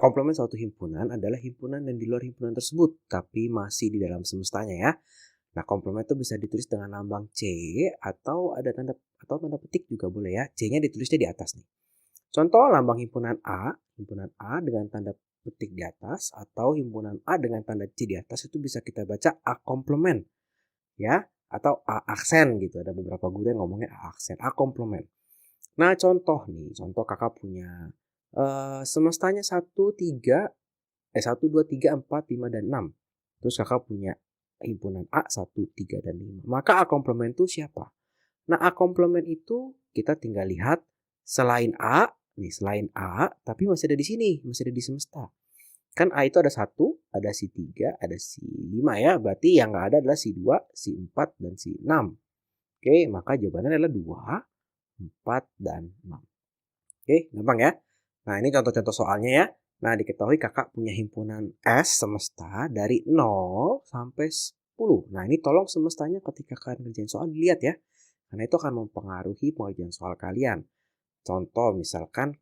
komplement suatu himpunan adalah himpunan yang di luar himpunan tersebut, tapi masih di dalam semestanya ya. Nah, komplement itu bisa ditulis dengan lambang C atau ada tanda petik juga boleh ya. C-nya ditulisnya di atas nih. Contoh lambang himpunan A dengan tanda petik di atas atau himpunan A dengan tanda C di atas itu bisa kita baca A komplement ya atau A aksen gitu. Ada beberapa guru yang ngomongnya A aksen, A komplement. Nah, contoh kakak punya semestanya 1, 2, 3, 4, 5, dan 6. Terus kakak punya himpunan A 1, 3, dan 5. Maka A komplement itu siapa? Nah, A komplement itu kita tinggal lihat selain A, tapi masih ada di sini, masih ada di semesta. Kan A itu ada 1, ada si 3, ada si 5 ya. Berarti yang nggak ada adalah si 2, si 4, dan si 6. Oke, maka jawabannya adalah 2, 4, dan 6. Oke, gampang ya. Nah, ini contoh-contoh soalnya ya. Nah, diketahui kakak punya himpunan S semesta dari 0 sampai 10. Nah, ini tolong semestanya ketika kalian ngerjain soal dilihat ya. Karena itu akan mempengaruhi pengerjaan soal kalian. Contoh misalkan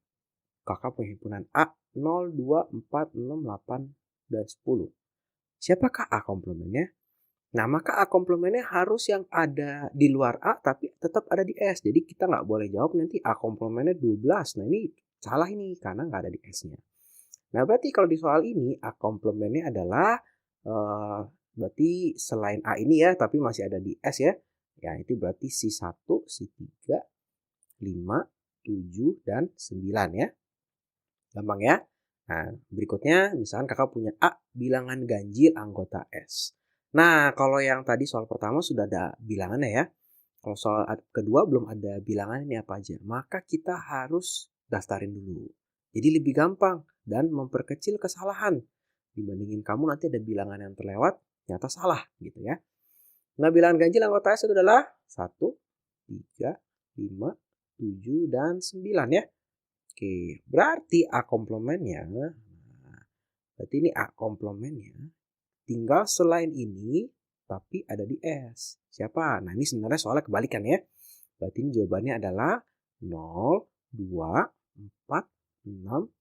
kakak punya himpunan A 0, 2, 4, 6, 8, dan 10. Siapakah A komplementnya? Nah, maka A komplementnya harus yang ada di luar A tapi tetap ada di S. Jadi kita nggak boleh jawab nanti A komplementnya 12. Nah, ini salah ini karena nggak ada di S-nya. Nah, berarti kalau di soal ini A komplementnya adalah berarti selain A ini ya, tapi masih ada di S ya. Ya, itu berarti si 1, si 3, 5, 7, dan 9 ya. Gampang ya. Nah, berikutnya misalkan kakak punya A bilangan ganjil anggota S. Nah, kalau yang tadi soal pertama sudah ada bilangannya ya. Kalau soal kedua belum ada bilangan ini apa aja. Maka kita harus daftarin dulu. Jadi lebih gampang dan memperkecil kesalahan. Dibandingin kamu nanti ada bilangan yang terlewat, ternyata salah gitu ya. Nah, bilangan ganjil anggota S itu adalah 1, 3, 5, 7, dan 9 ya. Oke, berarti A komplementnya, berarti ini A komplementnya tinggal selain ini tapi ada di S. Siapa? Nah, ini sebenarnya soalnya kebalikan ya. Berarti ini jawabannya adalah 0, 2, 4, 6,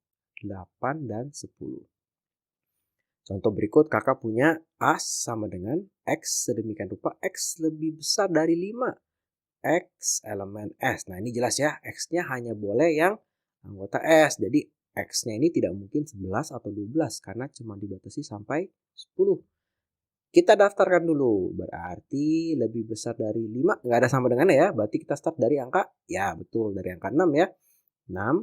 8, dan 10. Contoh berikut, kakak punya A sama dengan X sedemikian rupa X lebih besar dari 5. X elemen S. Nah, ini jelas ya, X-nya hanya boleh yang anggota S. Jadi X-nya ini tidak mungkin 11 atau 12 karena cuma dibatasi sampai 10. Kita daftarkan dulu. Berarti lebih besar dari 5. Nggak ada sama dengannya ya. Berarti kita start dari angka, ya betul, dari angka 6 ya. 6,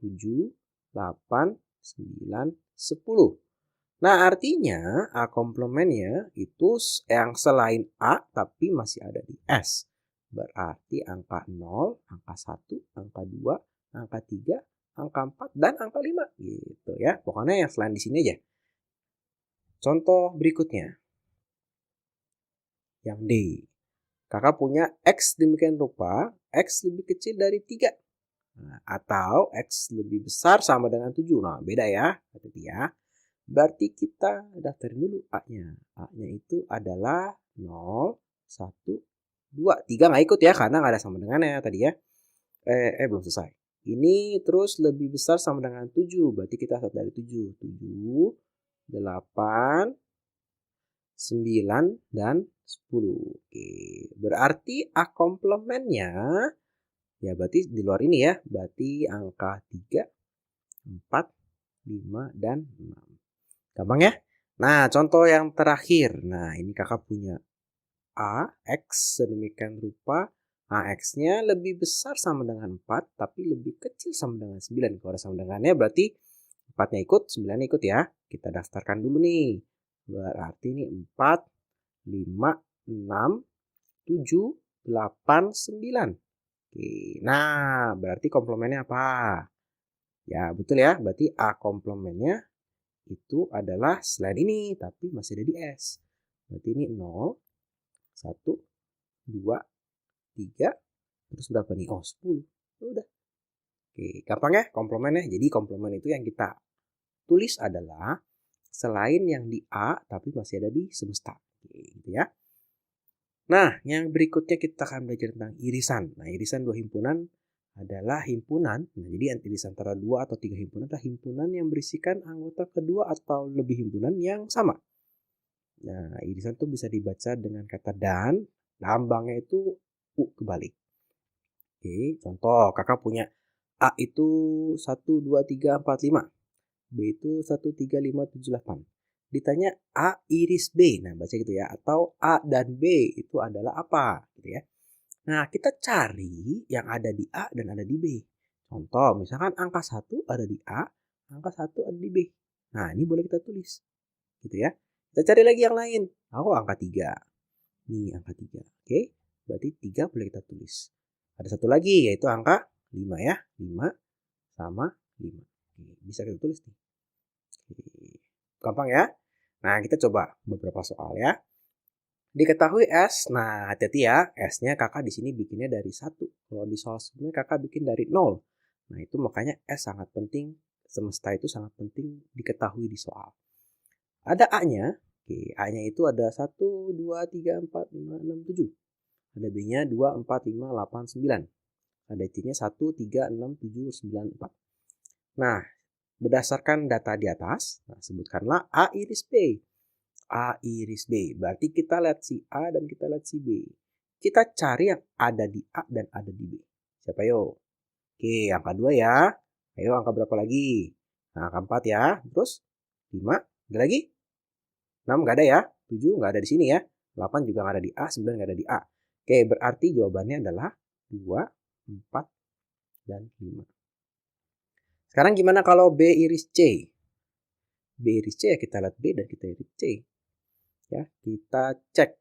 7, 8, 9, 10. Nah, artinya A komplementnya itu yang selain A tapi masih ada di S. Berarti angka 0, angka 1, angka 2, angka 3, angka 4, dan angka 5 gitu ya. Pokoknya yang selain di sini aja. Contoh berikutnya. Yang D. Kakak punya X demikian rupa, X lebih kecil dari 3. Nah, atau X lebih besar sama dengan 7. Nah, beda ya. Hati-hati ya. Berarti kita daftarin dulu A-nya. A-nya itu adalah 0, 1, 2. 3 nggak ikut ya karena nggak ada sama dengannya tadi ya. Belum selesai. Ini terus lebih besar sama dengan 7. Berarti kita start dari 7. 7, 8, 9, dan 10. Oke. Berarti A komplementnya ya berarti di luar ini ya. Berarti angka 3, 4, 5, dan 6. Gampang ya? Nah, contoh yang terakhir. Nah, ini kakak punya A, X sedemikian rupa. AX-nya lebih besar sama dengan 4, tapi lebih kecil sama dengan 9. Kalau ada sama dengannya berarti 4-nya ikut, 9-nya ikut ya. Kita daftarkan dulu nih. Berarti ini 4, 5, 6, 7, 8, 9. Oke, nah berarti komplementnya apa? Ya, betul ya. Berarti A komplementnya itu adalah selain ini tapi masih ada di S. Berarti ini 0, 1, 2, 3, terus berapa nih? Oh, 10. Udah. Oke, gampang ya komplemennya. Jadi komplemen itu yang kita tulis adalah selain yang di A tapi masih ada di semesta. Oke, gitu ya. Nah, yang berikutnya kita akan belajar tentang irisan. Nah, irisan dua himpunan adalah himpunan. Nah, jadi iris antara 2 atau 3 himpunan adalah himpunan yang berisikan anggota kedua atau lebih himpunan yang sama. Nah, irisan tuh bisa dibaca dengan kata dan, lambangnya itu U kebalik. Oke, contoh kakak punya A itu 1, 2, 3, 4, 5. B itu 1, 3, 5, 7, 8. Ditanya A iris B. Nah, baca gitu ya. Atau A dan B itu adalah apa? Gitu ya. Nah, kita cari yang ada di A dan ada di B. Contoh, misalkan angka 1 ada di A, angka 1 ada di B. Nah, ini boleh kita tulis. Gitu ya. Kita cari lagi yang lain. Oh, angka 3. Nih, angka 3. Oke, berarti 3 boleh kita tulis. Ada satu lagi, yaitu angka 5 ya. 5 sama 5. Oke, bisa kita tulis nih. Oke. Gampang ya. Nah, kita coba beberapa soal ya. Diketahui S, nah hati-hati ya, S-nya kakak di sini bikinnya dari 1. Kalau di soal sebelumnya kakak bikin dari 0. Nah, itu makanya S sangat penting, semesta itu sangat penting diketahui di soal. Ada A-nya, oke, A-nya itu ada 1, 2, 3, 4, 5, 6, 7. Ada B-nya 2, 4, 5, 8, 9. Ada C-nya 1, 3, 6, 7, 9, 4. Nah, berdasarkan data di atas, nah, sebutkanlah A iris B. A iris B. Berarti kita lihat si A dan kita lihat si B. Kita cari yang ada di A dan ada di B. Siapa yo? Oke, angka 2 ya. Ayo angka berapa lagi? Nah, angka 4 ya. Terus 5. Ada lagi? 6 nggak ada ya. 7 nggak ada di sini ya. 8 juga nggak ada di A. 9 nggak ada di A. Oke, berarti jawabannya adalah 2, 4, dan 5. Sekarang gimana kalau B iris C? B iris C ya kita lihat B dan kita iris C. Ya, kita cek.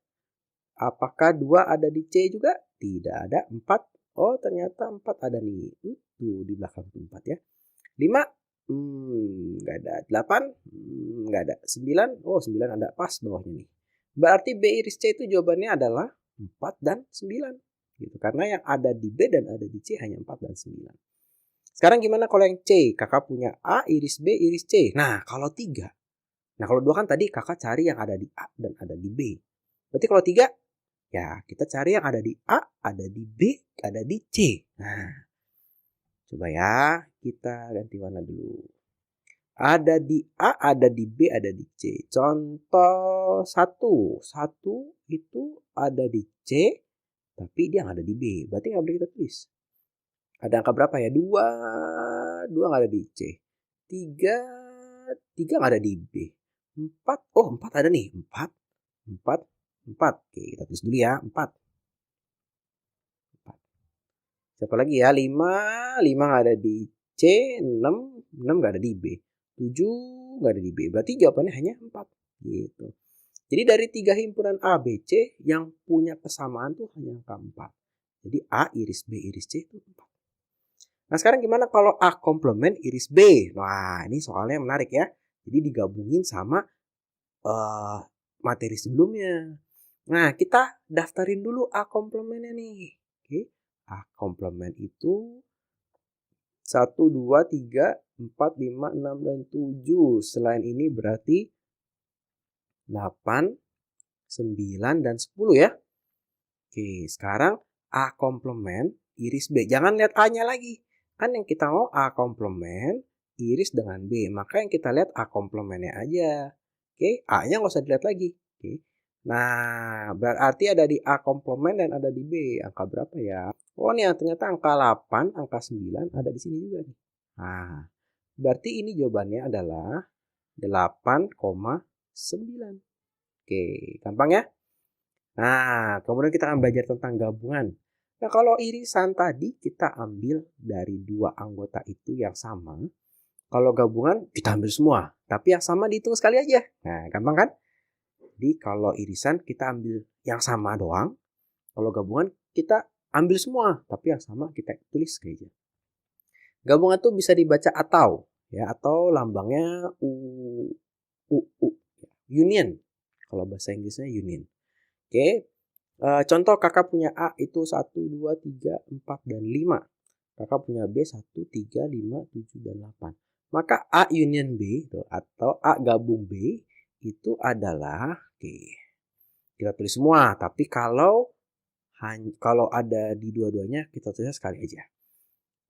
Apakah 2 ada di C juga? Tidak ada. 4. Oh, ternyata 4 ada nih. Tuh, di belakang 4 ya. 5. Nggak ada. 8. Nggak ada. 9. Oh, 9 ada pas bawahnya nih. Berarti B iris C itu jawabannya adalah 4 dan 9. Gitu. Karena yang ada di B dan ada di C hanya 4 dan 9. Sekarang gimana kalau yang C? Kakak punya A iris B iris C. Nah, kalau 3. Nah, kalau 2 kan tadi kakak cari yang ada di A dan ada di B. Berarti kalau 3, ya kita cari yang ada di A, ada di B, ada di C. Nah, coba ya, kita ganti warna dulu. Ada di A, ada di B, ada di C. Contoh 1. 1 itu ada di C, tapi dia nggak ada di B. Berarti nggak boleh kita tulis. Ada angka berapa ya? 2. 2 nggak ada di C. 3. 3 nggak ada di B. 4. Oh, 4 ada nih. 4. 4. 4. Oke, kita tulis dulu ya. 4. 4. Siapa lagi ya? 5. 5 nggak ada di C. 6. 6 nggak ada di B. 7 nggak ada di B. Berarti jawabannya hanya 4. Gitu. Jadi dari 3 himpunan A, B, C yang punya kesamaan tuh hanya angka 4. Jadi A iris B iris C itu 4. Nah, sekarang gimana kalau A komplement iris B? Wah, ini soalnya menarik ya. Jadi digabungin sama materi sebelumnya. Nah, kita daftarin dulu A komplementnya nih. Oke. A komplement itu 1, 2, 3, 4, 5, 6, dan 7. Selain ini berarti 8, 9, dan 10 ya. Oke, sekarang A komplement iris B. Jangan lihat A-nya lagi. Kan yang kita mau A komplement iris dengan B. Maka yang kita lihat A komplementnya aja. Oke, A-nya nggak usah dilihat lagi. Oke. Nah, berarti ada di A komplement dan ada di B. Angka berapa ya? Oh, nih ternyata angka 8, angka 9 ada di sini juga nih. Nah, berarti ini jawabannya adalah 8,9. Oke, gampang ya? Nah, kemudian kita akan belajar tentang gabungan. Nah, kalau irisan tadi kita ambil dari 2 anggota itu yang sama. Kalau gabungan kita ambil semua, tapi yang sama dihitung sekali aja. Nah, gampang kan? Jadi kalau irisan kita ambil yang sama doang. Kalau gabungan kita ambil semua, tapi yang sama kita tulis sekali aja. Gabungan tuh bisa dibaca atau ya, atau lambangnya U. Union. Kalau bahasa Inggrisnya union. Oke. Contoh kakak punya A itu 1, 2, 3, 4, dan 5. Kakak punya B 1, 3, 5, 7, dan 8. Maka A union B atau A gabung B itu adalah, oke, kita tulis semua. Tapi kalau ada di dua-duanya kita tulisnya sekali aja.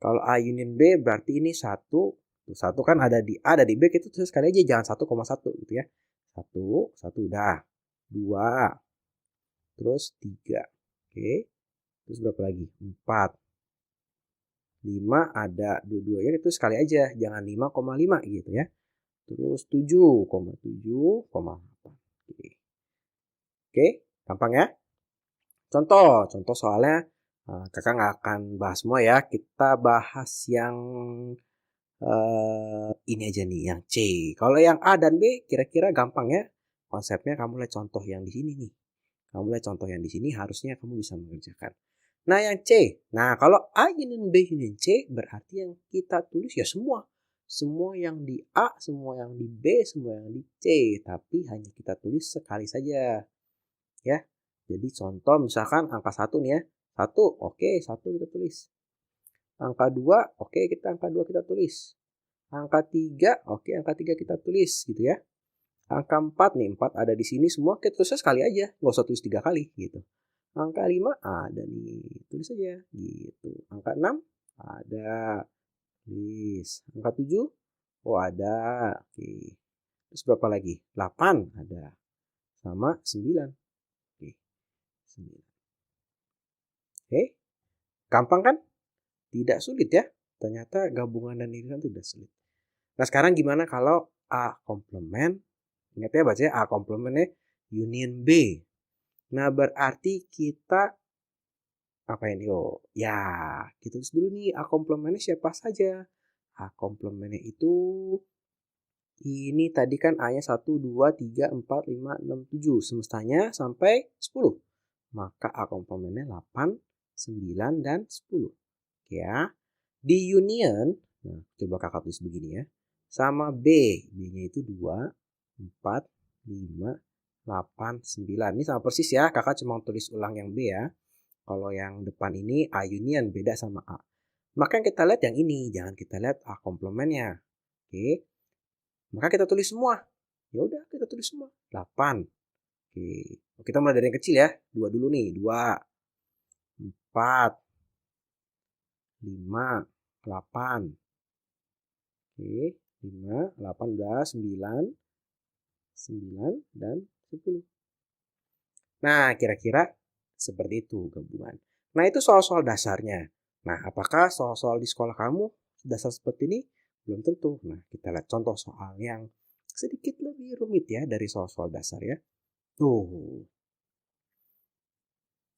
Kalau A union B berarti ini 1. 1 kan ada di A, ada di B, itu terus sekali aja, jangan 1,1 gitu ya. 1 udah. 2, terus 3. Oke. Terus berapa lagi? 4. 5 ada dua-duanya, itu sekali aja, jangan 5,5 gitu ya. Terus 7,7,8. Oke. Oke, gampang ya? Contoh soalnya kakak nggak akan bahas semua ya. Kita bahas yang ini aja nih, yang C. Kalau yang A dan B kira-kira gampang ya. Konsepnya kamu lihat contoh yang di sini nih. Kamu lihat contoh yang di sini, harusnya kamu bisa mengerjakan. Nah yang C. Nah kalau A union B union C berarti yang kita tulis ya semua. Semua yang di A, semua yang di B, semua yang di C. Tapi hanya kita tulis sekali saja. Ya. Jadi contoh misalkan angka 1 nih ya. 1, oke, 1 kita tulis. Angka 2, oke, angka 2 kita tulis. Angka 3, oke, angka 3 kita tulis gitu ya. Angka 4 nih, 4 ada di sini semua, kita tulisnya sekali aja, nggak usah tulis 3 kali gitu. Angka 5 ada nih, tulis aja gitu. Angka 6 ada, tulis. Angka 7, oh ada, oke. Terus berapa lagi? 8 ada, sama 9. Oke, 9. Oke, gampang kan? Tidak sulit ya. Ternyata gabungan dan irisan tidak sulit. Nah sekarang gimana kalau A komplement? Ingat ya bacanya A komplementnya union B. Nah berarti kita apa ini? Oh ya, kita tulis dulu nih A komplementnya siapa saja. A komplementnya itu ini tadi kan A-nya 1, 2, 3, 4, 5, 6, 7. Semestanya sampai 10. Maka A komplementnya 8, 9, dan 10. Oke ya. Di union, nah coba kakak tulis begini ya. Sama B. B-nya itu 2, 4, 5, 8, 9. Ini sama persis ya. Kakak cuma tulis ulang yang B ya. Kalau yang depan ini A union beda sama A. Maka yang kita lihat yang ini. Jangan kita lihat A komplementnya. Oke. Maka kita tulis semua. Ya udah kita tulis semua. 8. Oke. Kita mulai dari yang kecil ya. 2 dulu nih. 2, 4, 5, 8. Oke. 5, 8 udah. 9, 9, dan 10. Nah, kira-kira seperti itu gabungan. Nah, itu soal-soal dasarnya. Nah, apakah soal-soal di sekolah kamu dasar seperti ini? Belum tentu. Nah, kita lihat contoh soal yang sedikit lebih rumit ya dari soal-soal dasar ya. Tuh,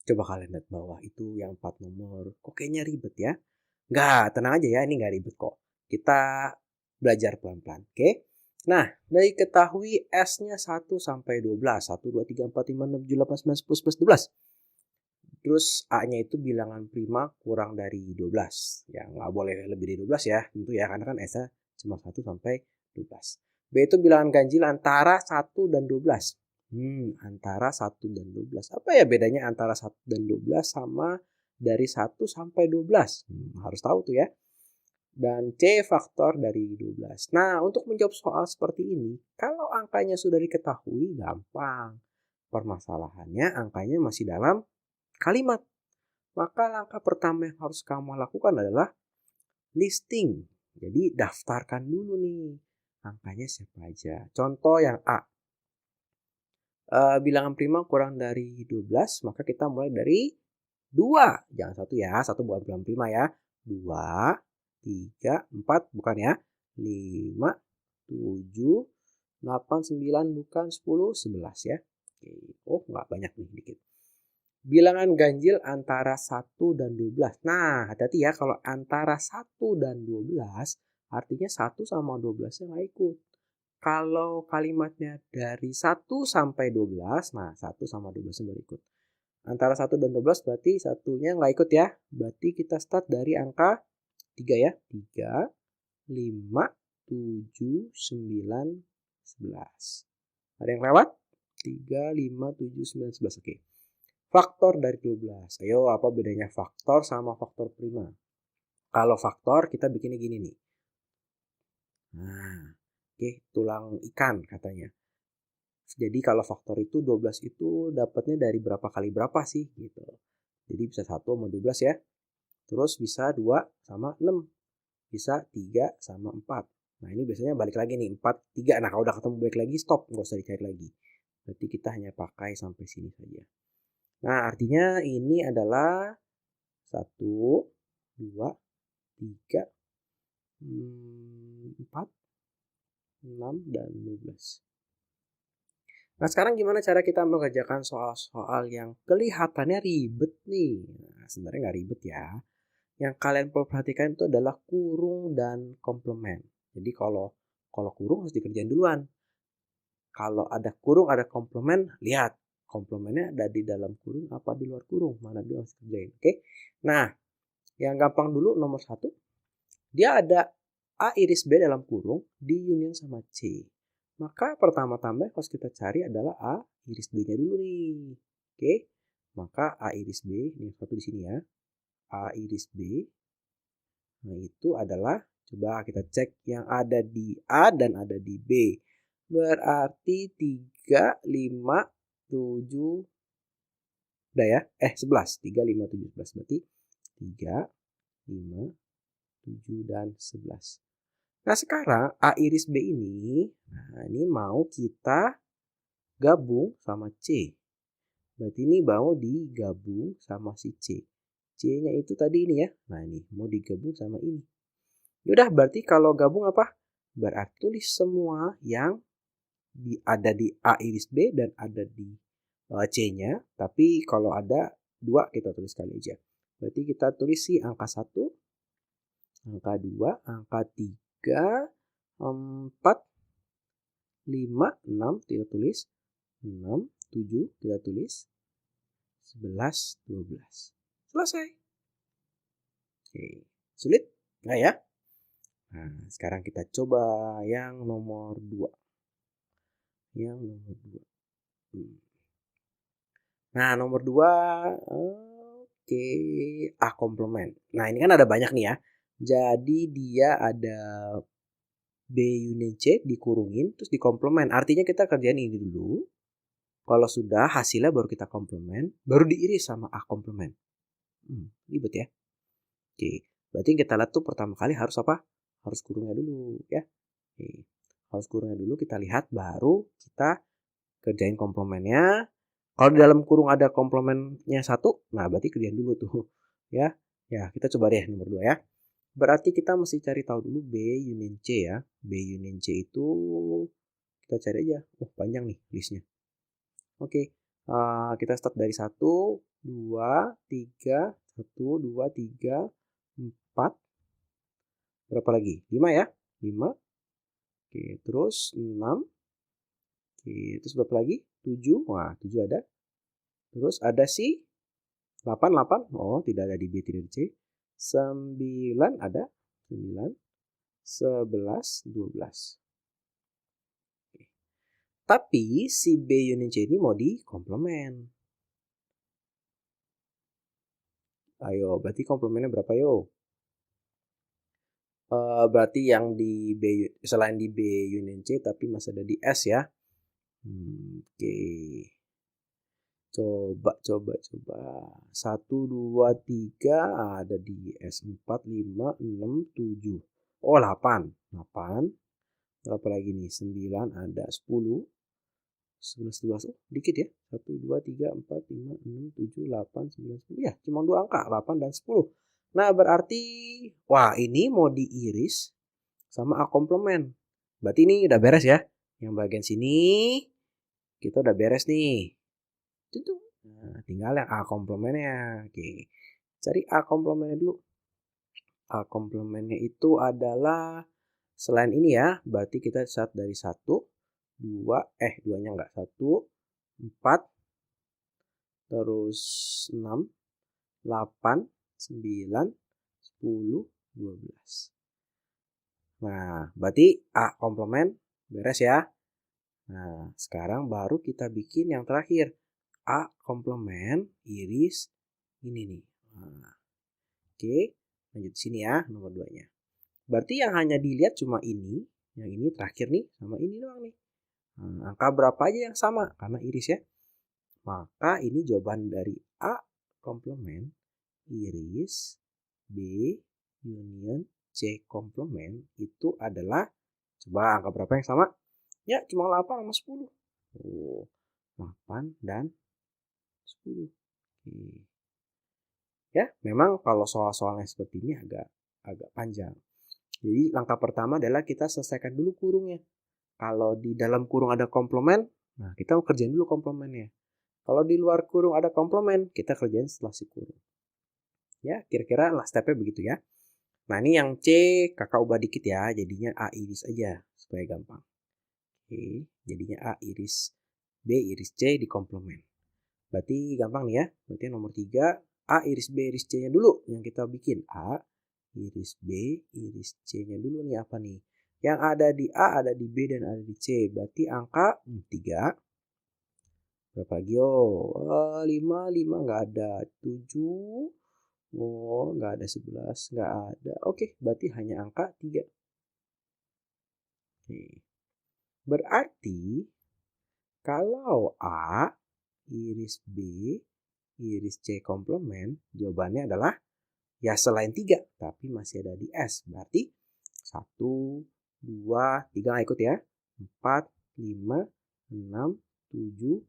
coba kalian lihat bawah itu yang 4 nomor. Kok kayaknya ribet ya? Nggak, tenang aja ya, ini nggak ribet kok. Kita belajar pelan-pelan, oke? Nah, dari ketahui S-nya 1 sampai 12. 1, 2, 3, 4, 5, 6, 7, 8, 9, 10, 11, 12. Terus A-nya itu bilangan prima kurang dari 12. Ya, nggak boleh lebih dari 12 ya, tentu ya, karena kan S-nya cuma 1 sampai 12. B itu bilangan ganjil antara 1 dan 12. Antara 1 dan 12. Apa ya bedanya antara 1 dan 12 sama dari 1 sampai 12? Harus tahu tuh ya. Dan C faktor dari 12. Nah, untuk menjawab soal seperti ini, kalau angkanya sudah diketahui, gampang. Permasalahannya angkanya masih dalam kalimat. Maka langkah pertama yang harus kamu lakukan adalah listing. Jadi daftarkan dulu nih angkanya siapa aja. Contoh yang A. Bilangan prima kurang dari 12, maka kita mulai dari 2. Jangan 1 ya, 1 bukan bilangan prima ya. 2, 3, 4 bukan ya. 5, 7, 8, 9 bukan, 10, 11 ya. Oke. Oh, nggak banyak nih, dikit. Bilangan ganjil antara 1 dan 12. Nah, hati-hati ya kalau antara 1 dan 12, artinya 1 sama 12-nya nggak ikut. Kalau kalimatnya dari 1 sampai 12, nah 1 sama 12-nya baru ikut. Antara 1 dan 12 berarti satunya nggak ikut ya. Berarti kita start dari angka 3 ya. 3, 5, 7, 9, 11. Ada yang lewat? 3, 5, 7, 9, 11. Oke. Faktor dari 12. Ayo, apa bedanya faktor sama faktor prima? Kalau faktor kita bikinnya gini nih. Nah, oke, tulang ikan katanya. Jadi kalau faktor itu 12 itu dapatnya dari berapa kali berapa sih gitu. Jadi bisa 1 sama 12 ya. Terus bisa 2 sama 6. Bisa 3 sama 4. Nah ini biasanya balik lagi nih 4, 3. Nah kalau udah ketemu balik lagi stop, nggak usah dicari lagi. Berarti kita hanya pakai sampai sini saja. Nah artinya ini adalah 1, 2, 3, 4, 6, dan 12. Nah sekarang gimana cara kita mengerjakan soal-soal yang kelihatannya ribet nih? Nah, sebenarnya nggak ribet ya. Yang kalian perlu perhatikan itu adalah kurung dan komplement. Jadi kalau kurung harus dikerjain duluan. Kalau ada kurung, ada komplement, lihat komplementnya ada di dalam kurung apa di luar kurung, mana dia harus kerjain. Oke. Nah, yang gampang dulu nomor 1, dia ada A iris B dalam kurung di union sama C. Maka pertama-tama harus kita cari adalah A iris B-nya dulu nih. Oke. Maka A iris B, ini satu di sini ya. A iris B. Nah, itu adalah, coba kita cek yang ada di A dan ada di B. Berarti 3, 5, 7, udah ya? 11. 3, 5, 7, 11. Berarti 3, 5, 7, dan 11. Nah sekarang A iris B ini, nah ini mau kita gabung sama C. Berarti ini mau digabung sama si C. C-nya itu tadi ini ya. Nah ini mau digabung sama ini. Yaudah berarti kalau gabung apa? Berarti tulis semua yang ada di A iris B dan ada di C-nya. Tapi kalau ada 2 kita tulis sekali aja. Berarti kita tulis si angka 1, angka 2, angka 3, 4, 5, 6 kita tulis, 6, 7 kita tulis, 11, 12. Selesai. Oke, sulit? Nggak ya? Nah, sekarang kita coba yang nomor 2. Yang nomor 2. Nah, nomor 2, oke, A komplement. Nah, ini kan ada banyak nih ya. Jadi dia ada B union C dikurungin terus dikomplement. Artinya kita kerjain ini dulu. Kalau sudah hasilnya baru kita komplement, baru diiris sama A komplement. Ribet ya. Oke, berarti kita lihat tuh pertama kali harus apa? Harus kurungnya dulu ya. Oke. Harus kurungnya dulu kita lihat baru kita kerjain komplementnya. Kalau di dalam kurung ada komplementnya 1, nah berarti kerjain dulu tuh ya. Ya, kita coba deh nomor 2 ya. Berarti kita mesti cari tahu dulu B union C ya. B union C itu kita cari aja. Panjang nih listnya. Oke, kita start dari 1, 2, 3, 1, 2, 3, 4. Berapa lagi? 5 ya? 5. Oke, terus 6. Oke, terus berapa lagi? 7. Wah, 7 ada. Terus ada si 8, 8. Oh, tidak ada di B, tidak di C. 9 ada. 9. 11, 12. Tapi si B union C ini mau dikomplement. Ayo, berarti komplementnya berapa yo? Berarti yang di B, selain di B union C tapi masih ada di S ya. Oke. Coba. 1, 2, 3 ada di S. 4, 5, 6, 7. Oh 8. 8. Berapa lagi nih? 9 ada. 10. 11, 12. Oh dikit ya. 1, 2, 3, 4, 5, 6, 7, 8, 9, 10. Ya cuma 2 angka. 8 dan 10. Nah berarti, wah ini mau diiris sama A komplement. Berarti ini udah beres ya. Yang bagian sini kita udah beres nih. Nah, tinggal yang A komplementnya. Oke. Cari A komplementnya dulu. A komplementnya itu adalah selain ini ya. Berarti kita start dari 1, 2, 2-nya enggak. 1, 4, terus 6, 8, 9, 10, 12. Nah, berarti A komplement beres ya. Nah, sekarang baru kita bikin yang terakhir. A komplement iris ini nih. Nah, oke, lanjut sini ya nomor 2-nya. Berarti yang hanya dilihat cuma ini, yang ini terakhir nih sama ini doang nih. Nah, angka berapa aja yang sama karena iris ya. Maka ini jawaban dari A komplement iris B union C komplement itu adalah, coba angka berapa yang sama? Ya, cuma 8 sama 10. Oh, 8 dan 10. Oke. Ya, memang kalau soal-soalnya seperti ini agak panjang. Jadi langkah pertama adalah kita selesaikan dulu kurungnya. Kalau di dalam kurung ada komplement, nah kita kerjain dulu komplemennya. Kalau di luar kurung ada komplement, kita kerjain setelah si kurung. Ya, kira-kira lah stepnya begitu ya. Nah, ini yang C kakak ubah dikit ya, jadinya A iris aja supaya gampang. Oke, jadinya A iris B iris C di komplement. Berarti gampang nih ya. Berarti nomor 3 A iris B iris C-nya dulu yang kita bikin. A iris B iris C-nya dulu nih apa nih? Yang ada di A, ada di B, dan ada di C. Berarti angka 3. Berapa lagi? Oh, 5 nggak ada. 7. Oh, nggak ada 11. Nggak ada. Oke, berarti hanya angka 3. Oke. Berarti kalau A iris B iris C komplement, jawabannya adalah ya selain 3, tapi masih ada di S. Berarti 1, 2, 3 nggak ikut ya. 4, 5, 6, 7,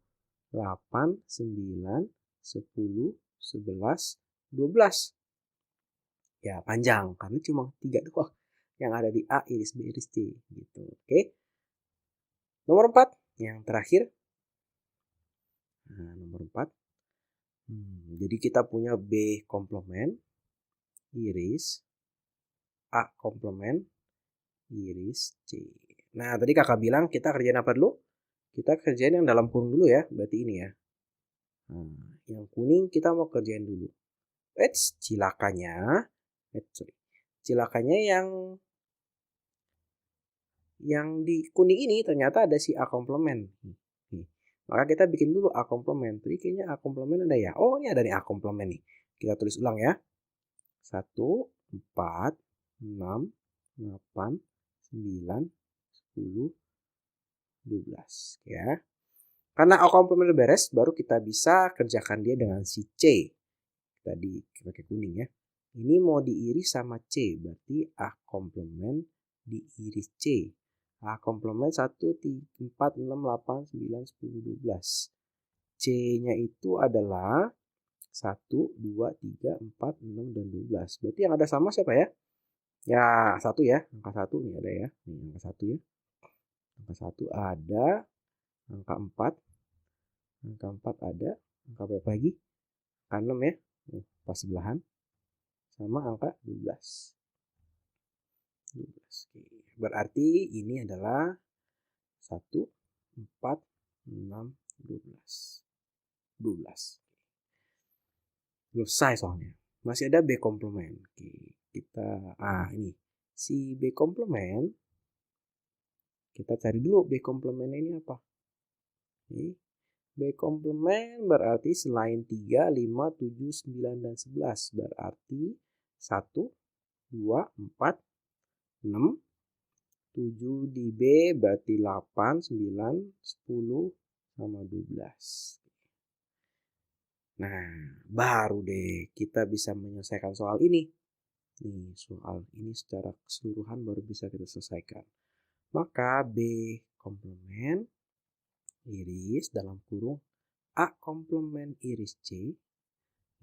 8, 9, 10, 11, 12. Ya panjang, karena cuma 3 doang yang ada di A iris B iris C. Gitu. Oke. Nomor 4, yang terakhir. Nah, nomor 4. Jadi kita punya B komplement, iris, A komplement, iris C. Nah, tadi kakak bilang kita kerjain apa dulu? Kita kerjain yang dalam kurung dulu ya, berarti ini ya. Nah, yang kuning kita mau kerjain dulu. Cilakanya yang di kuning ini ternyata ada si A komplement. Maka kita bikin dulu A komplement. Jadi kayaknya A komplement ada ya. Oh, ini ada nih A komplement nih. Kita tulis ulang ya. 1, 4, 6, 8, 9, 10, 12 ya. Karena A komplement udah beres, baru kita bisa kerjakan dia dengan si C. Tadi pakai kuning ya. Ini mau diiris sama C, berarti A komplement diiris C. A komplement 1, 3, 4, 6, 8, 9, 10, 12. C-nya itu adalah 1, 2, 3, 4, 6, dan 12. Berarti yang ada sama siapa ya? Ya, 1 ya. Angka 1 nih ada ya. Nih, angka 1 ya. Angka 1 ada. Angka 4. Angka 4 ada. Angka berapa lagi? Angka 6 ya. Pas sebelahan. Sama angka 12. 12. Oke. Berarti ini adalah 1, 4, 6, 12. 12. Belum selesai soalnya. Masih ada B komplement. Oke. Ini. Si B komplement. Kita cari dulu B komplementnya ini apa. Oke. B komplement berarti selain 3, 5, 7, 9, dan 11. Berarti 1, 2, 4, 6, 7 di B berarti 8, 9, 10, sama 12. Nah, baru deh kita bisa menyelesaikan soal ini. Nih, soal ini secara keseluruhan baru bisa kita selesaikan. Maka B komplement iris dalam kurung A komplement iris C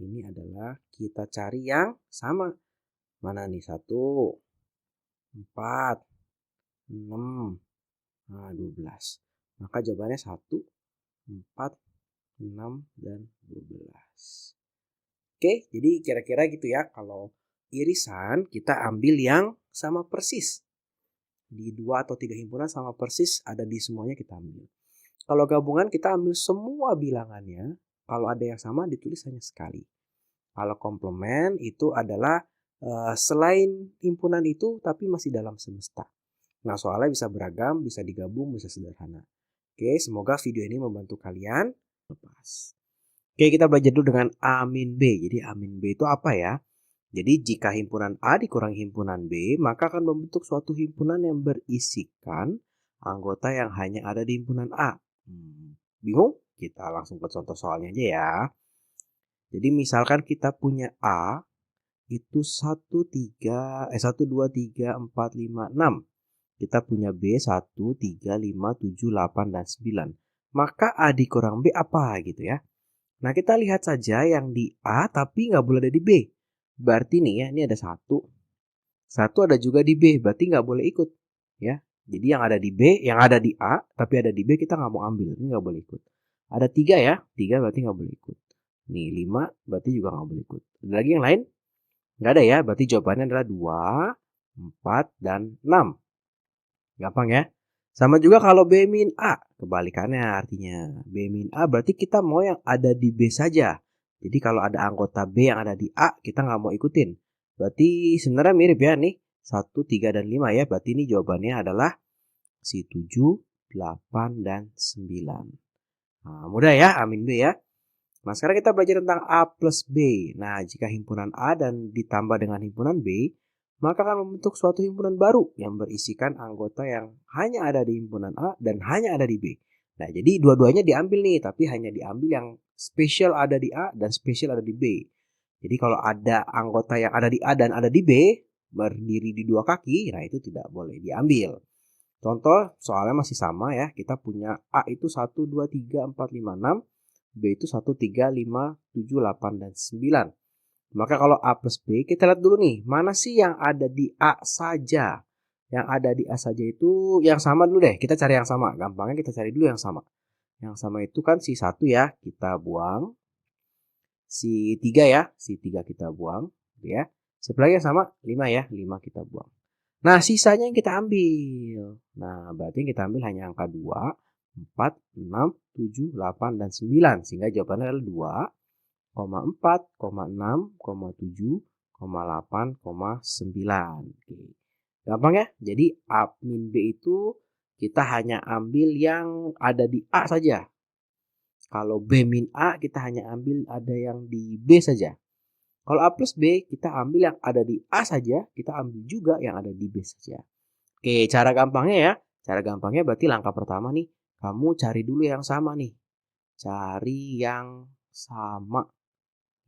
ini adalah kita cari yang sama. Mana nih? 1, 4, 6, 12. Maka jawabannya 1, 4, 6, dan 12. Oke, jadi kira-kira gitu ya. Kalau irisan kita ambil yang sama persis. Di 2 atau 3 himpunan sama persis, ada di semuanya kita ambil. Kalau gabungan kita ambil semua bilangannya. Kalau ada yang sama ditulis hanya sekali. Kalau komplement itu adalah selain himpunan itu tapi masih dalam semesta. Nah, soalnya bisa beragam, bisa digabung, bisa sederhana. Oke, semoga video ini membantu kalian. Lepas. Oke, kita belajar dulu dengan A min B. Jadi A min B itu apa ya? Jadi jika himpunan A dikurangi himpunan B, maka akan membentuk suatu himpunan yang berisikan anggota yang hanya ada di himpunan A. Bingung? Kita langsung ke contoh soalnya aja ya. Jadi misalkan kita punya A itu 1, 2, 3, 4, 5, 6. Kita punya B 1, 3, 5, 7, 8, dan 9. Maka A dikurang B apa gitu ya. Nah, kita lihat saja yang di A tapi nggak boleh ada di B. Berarti nih ya, ini ada 1. 1 ada juga di B, berarti nggak boleh ikut. Ya, jadi yang ada di B, yang ada di A, tapi ada di B kita nggak mau ambil. Ini nggak boleh ikut. Ada 3 ya, 3 berarti nggak boleh ikut. Nih, 5 berarti juga nggak boleh ikut. Ada lagi yang lain? Nggak ada ya, berarti jawabannya adalah 2, 4, dan 6. Gampang ya. Sama juga kalau B min A, kebalikannya artinya. B min A berarti kita mau yang ada di B saja. Jadi kalau ada anggota B yang ada di A, kita nggak mau ikutin. Berarti sebenarnya mirip ya nih. 1, 3, dan 5 ya. Berarti ini jawabannya adalah si 7, 8, dan 9. Nah, mudah ya, amin B ya. Nah, sekarang kita belajar tentang A plus B. Nah, jika himpunan A dan ditambah dengan himpunan B, maka akan membentuk suatu himpunan baru yang berisikan anggota yang hanya ada di himpunan A dan hanya ada di B. Nah, jadi dua-duanya diambil nih, tapi hanya diambil yang spesial ada di A dan spesial ada di B. Jadi kalau ada anggota yang ada di A dan ada di B, berdiri di dua kaki, nah itu tidak boleh diambil. Contoh, soalnya masih sama ya, kita punya A itu 1, 2, 3, 4, 5, 6. B itu 1, 3, 5, 7, 8, dan 9. Maka kalau A plus B, kita lihat dulu nih, mana sih yang ada di A saja? Yang ada di A saja itu yang sama dulu deh, kita cari yang sama. Gampangnya kita cari dulu yang sama. Yang sama itu kan si 1 ya, kita buang. Si 3 ya, si 3 kita buang. Ya. Siapa lagi yang sama? 5 ya, 5 kita buang. Nah, sisanya yang kita ambil. Nah, berarti yang kita ambil hanya angka 2, 4, 6, 7, 8, dan 9. Sehingga jawabannya adalah 2, 4, 6, 7, 8, 9. Oke. Gampang ya? Jadi A min B itu kita hanya ambil yang ada di A saja. Kalau B min A kita hanya ambil ada yang di B saja. Kalau A plus B kita ambil yang ada di A saja, kita ambil juga yang ada di B saja. Oke, cara gampangnya ya. Cara gampangnya berarti langkah pertama nih, kamu cari dulu yang sama nih. Cari yang sama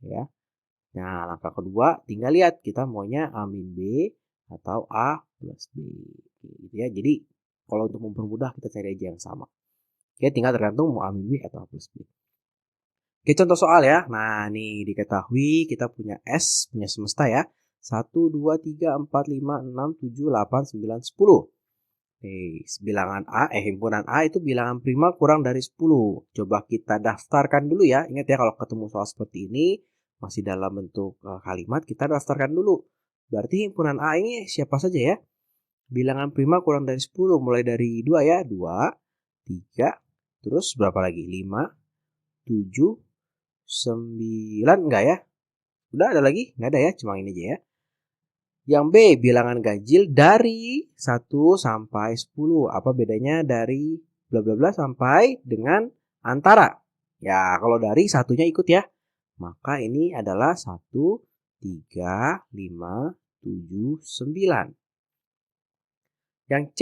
ya. Nah, langkah kedua tinggal lihat kita maunya A min B atau A plus B. Oke, gitu ya. Jadi kalau untuk mempermudah kita cari aja yang sama. Oke, tinggal tergantung mau A min B atau A plus B. Oke, contoh soal ya. Nah, nih diketahui kita punya S, punya semesta ya. 1, 2, 3, 4, 5, 6, 7, 8, 9, 10. Oke, bilangan A, himpunan A itu bilangan prima kurang dari 10. Coba kita daftarkan dulu ya. Ingat ya kalau ketemu soal seperti ini, masih dalam bentuk kalimat, kita daftarkan dulu. Berarti himpunan A ini siapa saja ya? Bilangan prima kurang dari 10, mulai dari 2 ya. 2, 3, terus berapa lagi? 5, 7, 9, enggak ya? Udah ada lagi? Enggak ada ya, cuma ini aja ya. Yang B, bilangan ganjil dari 1 sampai 10. Apa bedanya dari bla bla bla sampai dengan antara? Ya, kalau dari satunya ikut ya. Maka ini adalah 1, 3, 5, 7, 9. Yang C,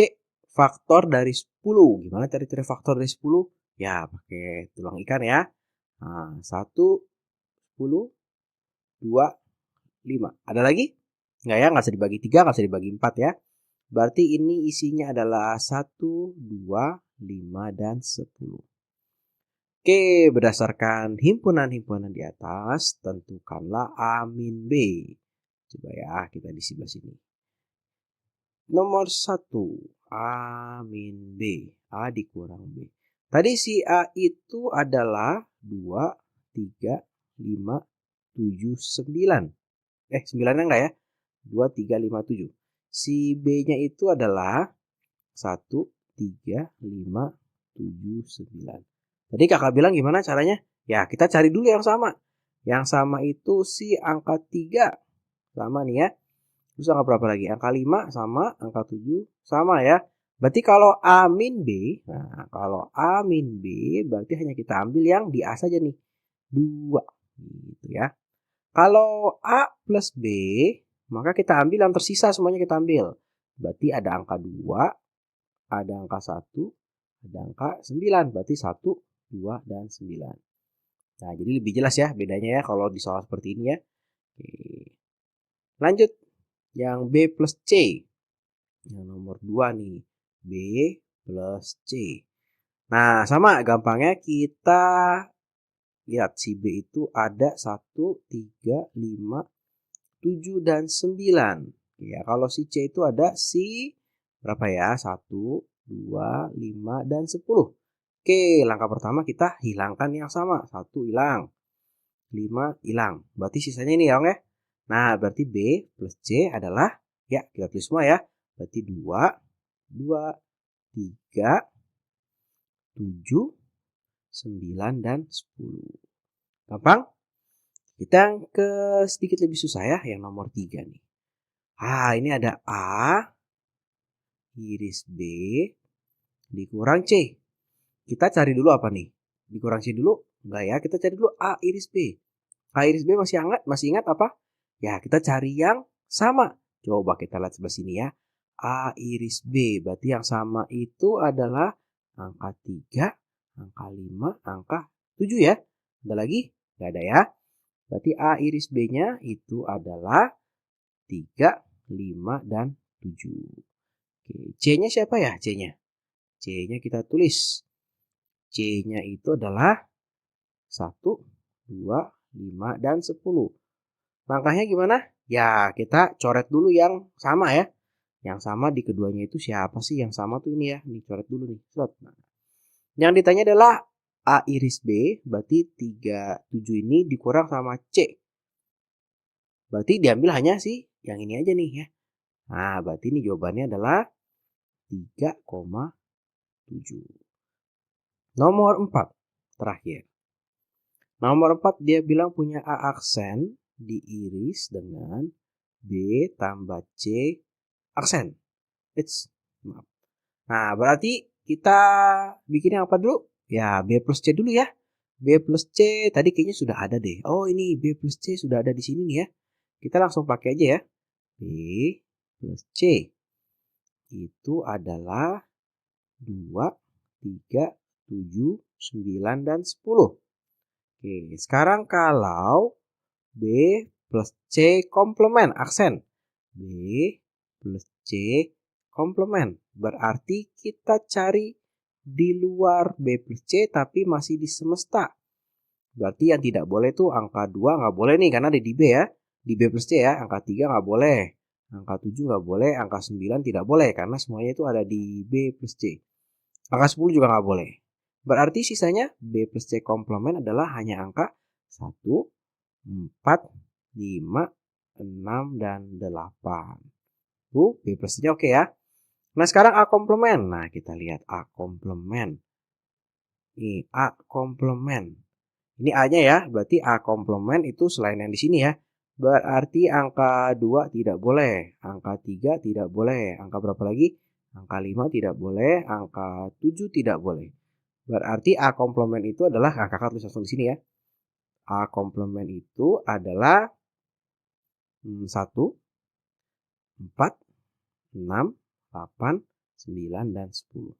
faktor dari 10. Gimana cari faktor dari 10? Ya, pakai tulang ikan ya. Nah, 1, 10, 2, 5. Ada lagi? Nggak ya, nggak usah dibagi 3, nggak usah dibagi 4 ya. Berarti ini isinya adalah 1, 2, 5, dan 10. Oke, berdasarkan himpunan-himpunan di atas, tentukanlah A min B. Coba ya, kita di sebelah sini. Nomor 1, A min B. A dikurang B. Tadi si A itu adalah 2, 3, 5, 7, 9. 9-nya enggak ya? 2, 3, 5, 7. Si B-nya itu adalah 1, 3, 5, 7, 9. Tadi kakak bilang gimana caranya? Ya, kita cari dulu yang sama. Yang sama itu si angka 3. Sama nih ya. Terus angka berapa lagi? Angka 5 sama, angka 7 sama ya. Berarti kalau A min B, nah kalau A min B berarti hanya kita ambil yang di A saja nih. 2. Gitu ya. Kalau A plus B, maka kita ambil yang tersisa semuanya kita ambil. Berarti ada angka 2, ada angka 1, ada angka 9. Berarti 1, 2, dan 9. Nah, jadi lebih jelas ya bedanya ya kalau di soal seperti ini ya. Oke. Lanjut, yang B plus C. Yang nomor 2 nih, B plus C. Nah, sama gampangnya kita lihat si B itu ada 1, 3, 5, 7, dan 9. Ya, kalau si C itu ada si berapa ya? 1, 2, 5, dan 10. Oke, langkah pertama kita hilangkan yang sama. 1 hilang, 5 hilang. Berarti sisanya ini ya, ya. Nah, berarti B plus C adalah, ya kita tulis semua ya. Berarti 2, 2, 3, 7, 9, dan 10. Gampang? Kita yang ke sedikit lebih susah ya, yang nomor 3 nih. Ini ada A iris B dikurang C. Kita cari dulu apa nih? Dikurang C dulu? Enggak ya, kita cari dulu A iris B. A iris B masih ingat apa? Ya, kita cari yang sama. Coba kita lihat sebelah sini ya. A iris B, berarti yang sama itu adalah angka 3, angka 5, angka 7 ya. Ada lagi? Enggak ada ya. Berarti A iris B-nya itu adalah 3, 5, dan 7. Oke, C-nya siapa ya? C-nya. C-nya kita tulis. C-nya itu adalah 1, 2, 5, dan 10. Langkahnya gimana? Ya, kita coret dulu yang sama ya. Yang sama di keduanya itu siapa sih yang sama tuh ini ya. Nih coret dulu nih. Nah, yang ditanya adalah A iris B, berarti 37 ini dikurang sama C. Berarti diambil hanya sih yang ini aja nih ya. Nah, berarti ini jawabannya adalah 3,7. Nomor 4 terakhir. Nomor 4 dia bilang punya A aksen diiris dengan B tambah C aksen. Maaf. Nah, berarti kita bikin yang apa dulu? Ya, B plus C dulu ya. B plus C tadi kayaknya sudah ada deh. Oh, ini B plus C sudah ada di sini nih ya. Kita langsung pakai aja ya. B plus C itu adalah 2, 3, 7, 9, dan 10. Oke, sekarang kalau B plus C komplement aksen. B plus C komplement. Berarti kita cari di luar B plus C tapi masih di semesta. Berarti yang tidak boleh tuh angka 2 nggak boleh nih karena ada di B ya. Di B plus C ya, angka 3 nggak boleh. Angka 7 nggak boleh, angka 9 tidak boleh karena semuanya itu ada di B plus C. Angka 10 juga nggak boleh. Berarti sisanya B plus C komplement adalah hanya angka 1, 4, 5, 6, dan 8. Tuh, B plus C-nya oke ya. Nah, sekarang A komplement. Nah, kita lihat A komplement. Ini A komplement. Ini A-nya ya, berarti A komplement itu selain yang di sini ya. Berarti angka 2 tidak boleh, angka 3 tidak boleh, angka berapa lagi? Angka 5 tidak boleh, angka 7 tidak boleh. Berarti A komplement itu adalah, kakak tulis langsung di sini ya. A komplement itu adalah 1, 4, 6, 8, 9, dan 10.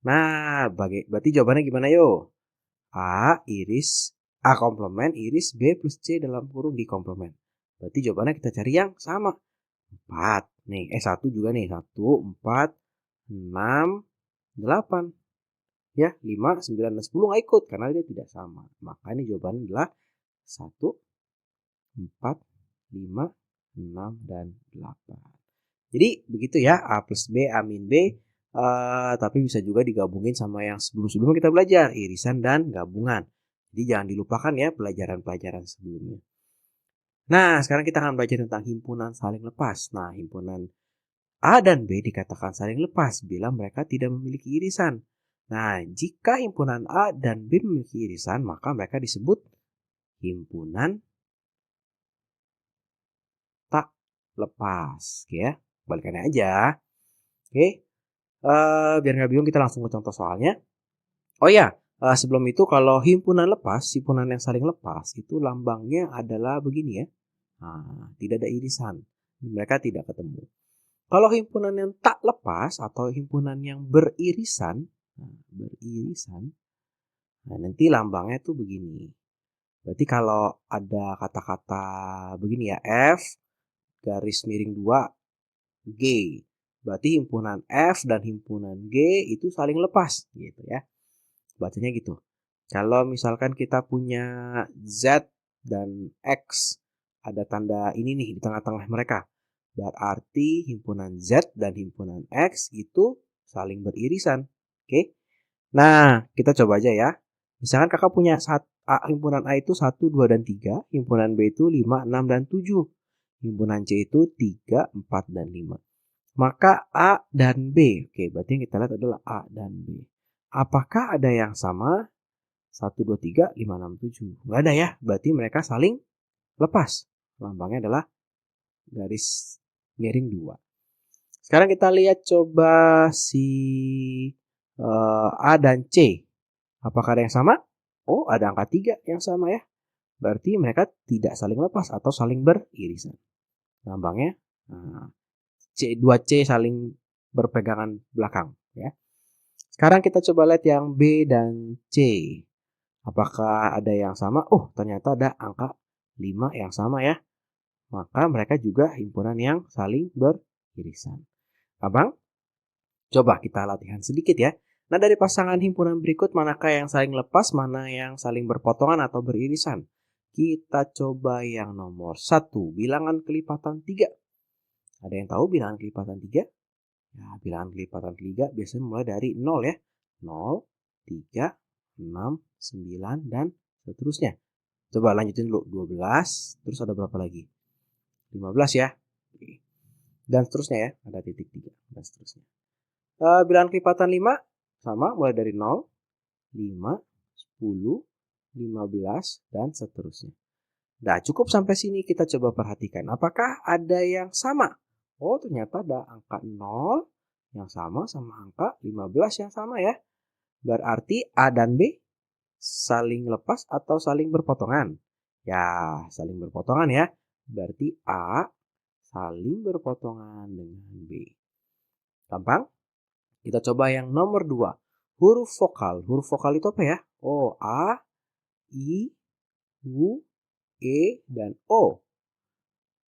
Nah, berarti jawabannya gimana yo? A komplement iris B plus C dalam kurung di komplement. Berarti jawabannya kita cari yang sama. 4. Nih, 1 juga nih. 1, 4, 6, 8. Ya, 5, 9, dan 10 nggak ikut karena dia tidak sama. Maka ini jawabannya adalah 1, 4, 5, 6, dan 8. Jadi begitu ya, A plus B, A min B. Tapi bisa juga digabungin sama yang sebelum-sebelumnya kita belajar, irisan dan gabungan. Jadi jangan dilupakan ya pelajaran-pelajaran sebelumnya. Nah, sekarang kita akan belajar tentang himpunan saling lepas. Nah, himpunan A dan B dikatakan saling lepas bila mereka tidak memiliki irisan. Nah, jika himpunan A dan B memiliki irisan, maka mereka disebut himpunan tak lepas. Oke ya, balikannya aja. Oke, biar nggak bingung kita langsung ke contoh soalnya. Oh ya, sebelum itu kalau himpunan lepas, himpunan yang saling lepas itu lambangnya adalah begini ya. Nah, tidak ada irisan. Mereka tidak ketemu. Kalau himpunan yang tak lepas atau himpunan yang beririsan, nah nanti lambangnya tuh begini. Berarti kalau ada kata-kata begini ya, F garis miring 2 G. Berarti himpunan F dan himpunan G itu saling lepas gitu ya. Bacanya gitu. Kalau misalkan kita punya Z dan X, ada tanda ini nih di tengah-tengah mereka. Berarti himpunan Z dan himpunan X itu saling beririsan. Oke. Nah, kita coba aja ya. Misalkan kakak punya himpunan A itu 1, 2, dan 3. Himpunan B itu 5, 6, dan 7. Himpunan C itu 3, 4, dan 5. Maka A dan B. Oke, berarti yang kita lihat adalah A dan B. Apakah ada yang sama? 1, 2, 3, 5, 6, 7. Nggak ada ya. Berarti mereka saling lepas. Lambangnya adalah garis miring 2. Sekarang kita lihat coba si A dan C. Apakah ada yang sama? Oh, ada angka 3 yang sama ya. Berarti mereka tidak saling lepas atau saling beririsan. Lambangnya C2C saling berpegangan belakang ya. Sekarang kita coba lihat yang B dan C. Apakah ada yang sama? Oh, ternyata ada angka 5 yang sama ya. Maka mereka juga himpunan yang saling beririsan. Abang, coba kita latihan sedikit ya. Nah, dari pasangan himpunan berikut manakah yang saling lepas, mana yang saling berpotongan atau beririsan? Kita coba yang nomor 1, bilangan kelipatan 3. Ada yang tahu bilangan kelipatan 3? Ya, bilangan kelipatan 3 biasanya mulai dari 0 ya. 0, 3, 6, 9, dan seterusnya. Coba lanjutin dulu. 12, terus ada berapa lagi? 15 ya. Dan seterusnya ya. Ada titik 3 dan seterusnya. Bilangan kelipatan 5 sama mulai dari 0, 5, 10, 15, dan seterusnya. Nah, cukup sampai sini kita coba perhatikan. Apakah ada yang sama? Oh, ternyata ada angka 0 yang sama angka 15 yang sama ya. Berarti A dan B saling lepas atau saling berpotongan? Ya, saling berpotongan ya. Berarti A saling berpotongan dengan B. Gampang? Kita coba yang nomor 2. Huruf vokal. Huruf vokal itu apa ya? Oh, A, I, U, E, dan O.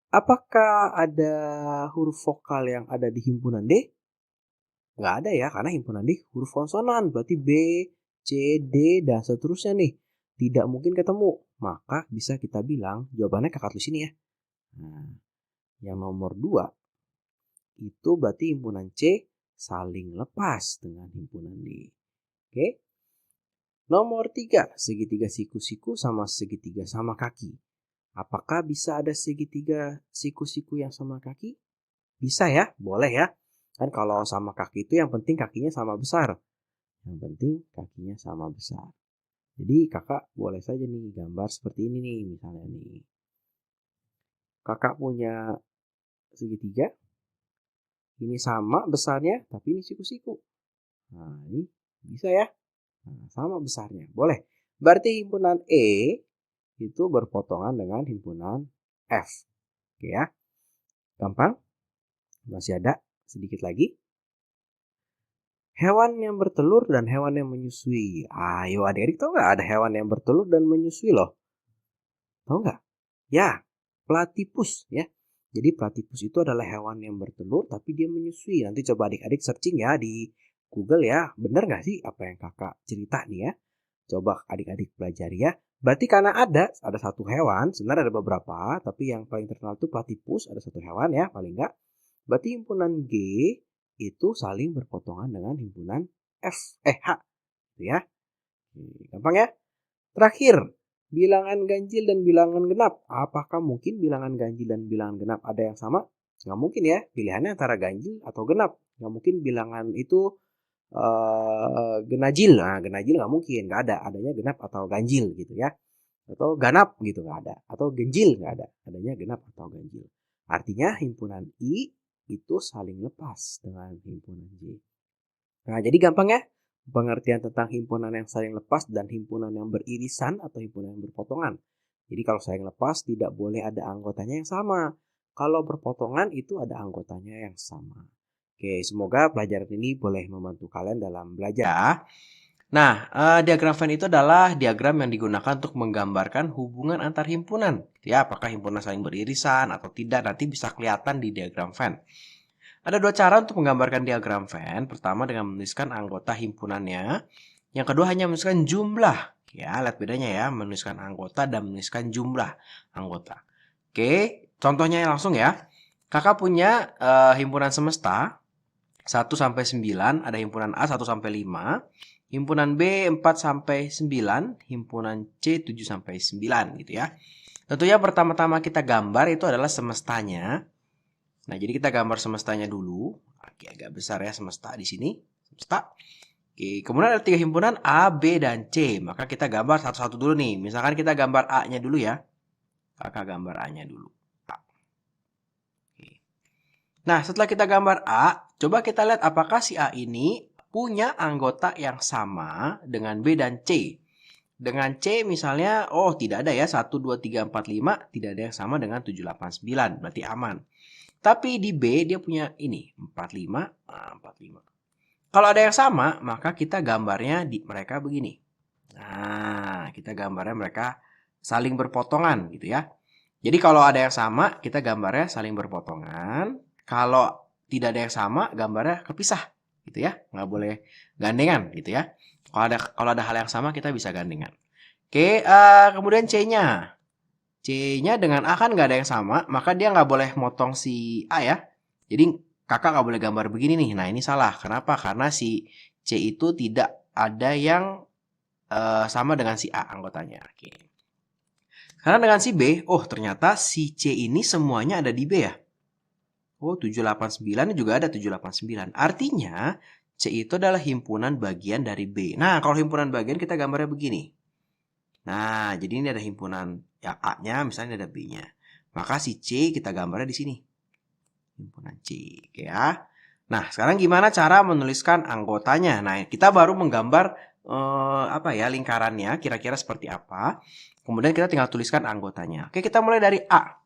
Apakah ada huruf vokal yang ada di himpunan D? Nggak ada ya, karena himpunan D huruf konsonan. Berarti B, C, D, dan seterusnya nih. Tidak mungkin ketemu. Maka bisa kita bilang, jawabannya kakak tulis ini ya. Nah, yang nomor 2, itu berarti himpunan C saling lepas dengan himpunan D. Oke. Nomor 3, segitiga siku-siku sama segitiga sama kaki. Apakah bisa ada segitiga siku-siku yang sama kaki? Bisa ya, boleh ya. Kan kalau sama kaki itu yang penting kakinya sama besar. Yang penting kakinya sama besar. Jadi kakak boleh saja nih gambar seperti ini nih misalnya nih. Kakak punya segitiga. Ini sama besarnya, tapi ini siku-siku. Nah, ini bisa ya. Nah, sama besarnya. Boleh. Berarti himpunan E itu berpotongan dengan himpunan F. Oke ya. Gampang? Masih ada sedikit lagi. Hewan yang bertelur dan hewan yang menyusui. Ayo adik-adik tahu nggak ada hewan yang bertelur dan menyusui loh? Tahu nggak? Ya, platypus ya. Jadi platypus itu adalah hewan yang bertelur tapi dia menyusui. Nanti coba adik-adik searching ya di Google ya. Bener nggak sih apa yang kakak cerita nih ya? Coba adik-adik pelajari ya. Berarti karena ada satu hewan, sebenarnya ada beberapa, tapi yang paling terkenal itu platypus, ada satu hewan ya paling nggak. Berarti himpunan G itu saling berpotongan dengan himpunan H. Ya. Gampang ya? Terakhir, bilangan ganjil dan bilangan genap. Apakah mungkin bilangan ganjil dan bilangan genap ada yang sama? Nggak mungkin ya. Pilihannya antara ganjil atau genap. Nggak mungkin bilangan itu genajil. Nah, genajil nggak mungkin. Nggak ada. Adanya genap atau ganjil gitu ya. Atau ganap gitu nggak ada. Atau genjil nggak ada. Adanya genap atau ganjil. Artinya himpunan I itu saling lepas dengan himpunan J. Nah, jadi gampang ya. Pengertian tentang himpunan yang saling lepas dan himpunan yang beririsan atau himpunan yang berpotongan. Jadi kalau saling lepas tidak boleh ada anggotanya yang sama. Kalau berpotongan itu ada anggotanya yang sama. Oke, semoga pelajaran ini boleh membantu kalian dalam belajar. Nah, diagram Venn itu adalah diagram yang digunakan untuk menggambarkan hubungan antar himpunan. Ya, apakah himpunan saling beririsan atau tidak, nanti bisa kelihatan di diagram Venn. Ada dua cara untuk menggambarkan diagram Venn. Pertama dengan menuliskan anggota himpunannya. Yang kedua hanya menuliskan jumlah. Ya, lihat bedanya ya, menuliskan anggota dan menuliskan jumlah anggota. Oke, contohnya langsung ya. Kakak punya himpunan semesta 1 sampai 9, ada himpunan A 1 sampai 5. Himpunan B 4 sampai 9, himpunan C 7 sampai 9 gitu ya. Tentunya pertama-tama kita gambar itu adalah semestanya. Nah, jadi kita gambar semestanya dulu. Oke, agak besar ya semesta di sini. Semesta. Oke, kemudian ada 3 himpunan A, B, dan C. Maka kita gambar satu-satu dulu nih. Misalkan kita gambar A-nya dulu ya. Kakak gambar A-nya dulu. A. Oke. Nah, setelah kita gambar A, coba kita lihat apakah si A ini punya anggota yang sama dengan B dan C. Dengan C misalnya, oh tidak ada ya, 1, 2, 3, 4, 5, tidak ada yang sama dengan 7, 8, 9, berarti aman. Tapi di B dia punya ini, 4, 5, 4, 5. Kalau ada yang sama, maka kita gambarnya di mereka begini. Nah, kita gambarnya mereka saling berpotongan gitu ya. Jadi kalau ada yang sama, kita gambarnya saling berpotongan. Kalau tidak ada yang sama, gambarnya kepisah. Gitu ya, nggak boleh gandengan gitu ya. Kalau ada hal yang sama kita bisa gandengan. Oke, kemudian C-nya dengan A kan nggak ada yang sama, maka dia nggak boleh motong si A ya. Jadi kakak nggak boleh gambar begini nih. Nah ini salah. Kenapa? Karena si C itu tidak ada yang sama dengan si A anggotanya. Oke. Karena dengan si B, oh ternyata si C ini semuanya ada di B ya. Oh, 789 juga ada 789. Artinya, C itu adalah himpunan bagian dari B. Nah, kalau himpunan bagian kita gambarnya begini. Nah, jadi ini ada himpunan yang A-nya, misalnya ada B-nya. Maka si C kita gambarnya di sini. Himpunan C, oke ya. Nah, sekarang gimana cara menuliskan anggotanya? Nah, kita baru menggambar lingkarannya, kira-kira seperti apa. Kemudian kita tinggal tuliskan anggotanya. Oke, kita mulai dari A.